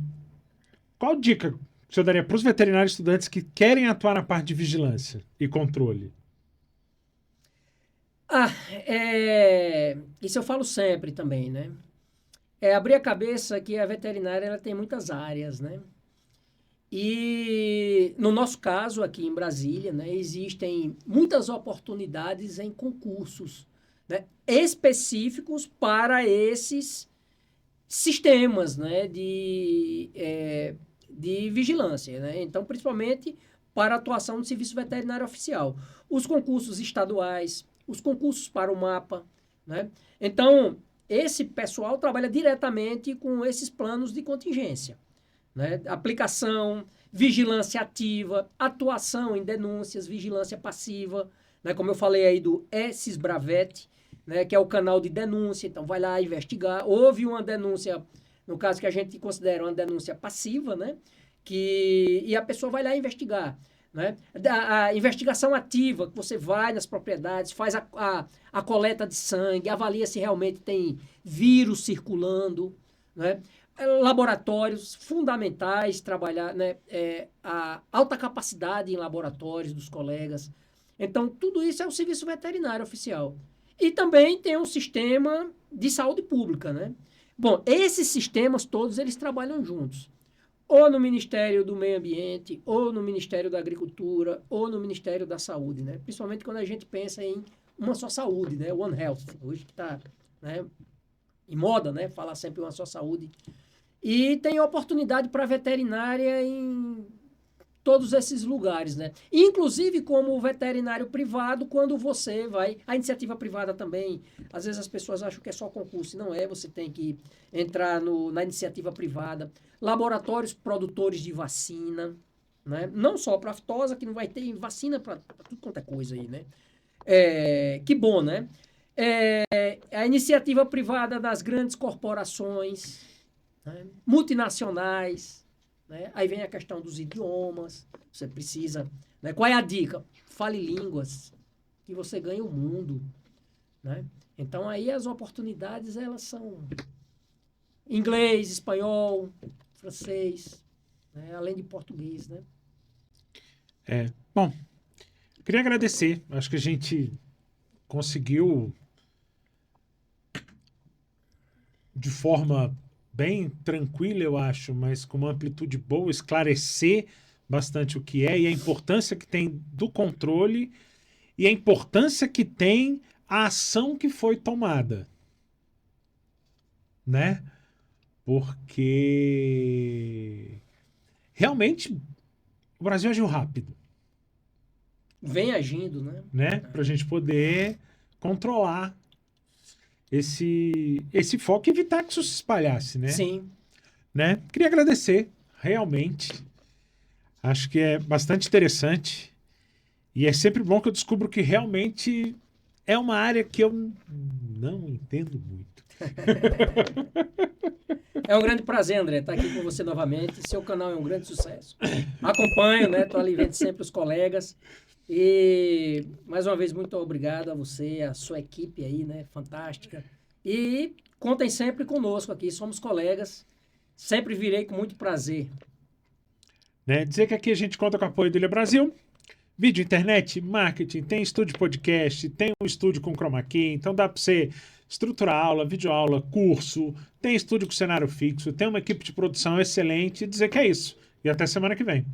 A: qual dica que você daria para os veterinários estudantes que querem atuar na parte de vigilância e controle?
B: Isso eu falo sempre também, né? Abrir a cabeça que a veterinária ela tem muitas áreas, né? E no nosso caso aqui em Brasília, né, existem muitas oportunidades em concursos, né, específicos para esses sistemas, né, de vigilância, né? Então, principalmente para a atuação no Serviço Veterinário Oficial. Os concursos estaduais, os concursos para o MAPA, né? Então, esse pessoal trabalha diretamente com esses planos de contingência, né? Aplicação, vigilância ativa, atuação em denúncias, vigilância passiva, né? Como eu falei aí do Cisbravet, né? Que é o canal de denúncia, então vai lá investigar. Houve uma denúncia no caso que a gente considera uma denúncia passiva, né? E a pessoa vai lá investigar. Né? A investigação ativa, que você vai nas propriedades, faz a coleta de sangue, avalia se realmente tem vírus circulando, né? Laboratórios fundamentais, trabalhar, né? A alta capacidade em laboratórios dos colegas. Então, tudo isso é o serviço veterinário oficial. E também tem um sistema de saúde pública, né? Bom, esses sistemas todos, eles trabalham juntos. Ou no Ministério do Meio Ambiente, ou no Ministério da Agricultura, ou no Ministério da Saúde, né? Principalmente quando a gente pensa em uma só saúde, né? One Health, hoje que está, né, em moda, né? Falar sempre uma só saúde. E tem oportunidade para veterinária em todos esses lugares, né? Inclusive como veterinário privado, quando você vai... A iniciativa privada também, às vezes as pessoas acham que é só concurso, não é, você tem que entrar na iniciativa privada. Laboratórios produtores de vacina, né? Não só para aftosa, que não vai ter vacina para tudo quanto é coisa aí, né? Que bom, né? A iniciativa privada das grandes corporações, né? Multinacionais, né? Aí vem a questão dos idiomas, você precisa... Né? Qual é a dica? Fale línguas, que você ganha o mundo. Né? Então, aí as oportunidades, elas são inglês, espanhol, francês, né? Além de português. Né?
A: Bom, queria agradecer. Acho que a gente conseguiu, de forma bem tranquila, eu acho, mas com uma amplitude boa, esclarecer bastante o que é e a importância que tem do controle e a importância que tem a ação que foi tomada, né? Porque realmente o Brasil agiu rápido,
B: Vem agindo, né?
A: Para a gente poder controlar esse foco e evitar que isso se espalhasse, né?
B: Sim.
A: Né? Queria agradecer, realmente. Acho que é bastante interessante. E é sempre bom que eu descubro que realmente é uma área que eu não entendo muito.
B: É um grande prazer, André, estar aqui com você novamente. Seu canal é um grande sucesso. Acompanho, né? Estou ali vendo sempre os colegas. E, mais uma vez, muito obrigado a você, a sua equipe aí, né? Fantástica. E contem sempre conosco aqui, somos colegas. Sempre virei com muito prazer.
A: Né? Dizer que aqui a gente conta com o apoio do Ilha Brasil. Vídeo, internet, marketing, tem estúdio podcast, tem um estúdio com chroma key, então dá para você estruturar aula, videoaula, curso, tem estúdio com cenário fixo, tem uma equipe de produção excelente e dizer que é isso. E até semana que vem.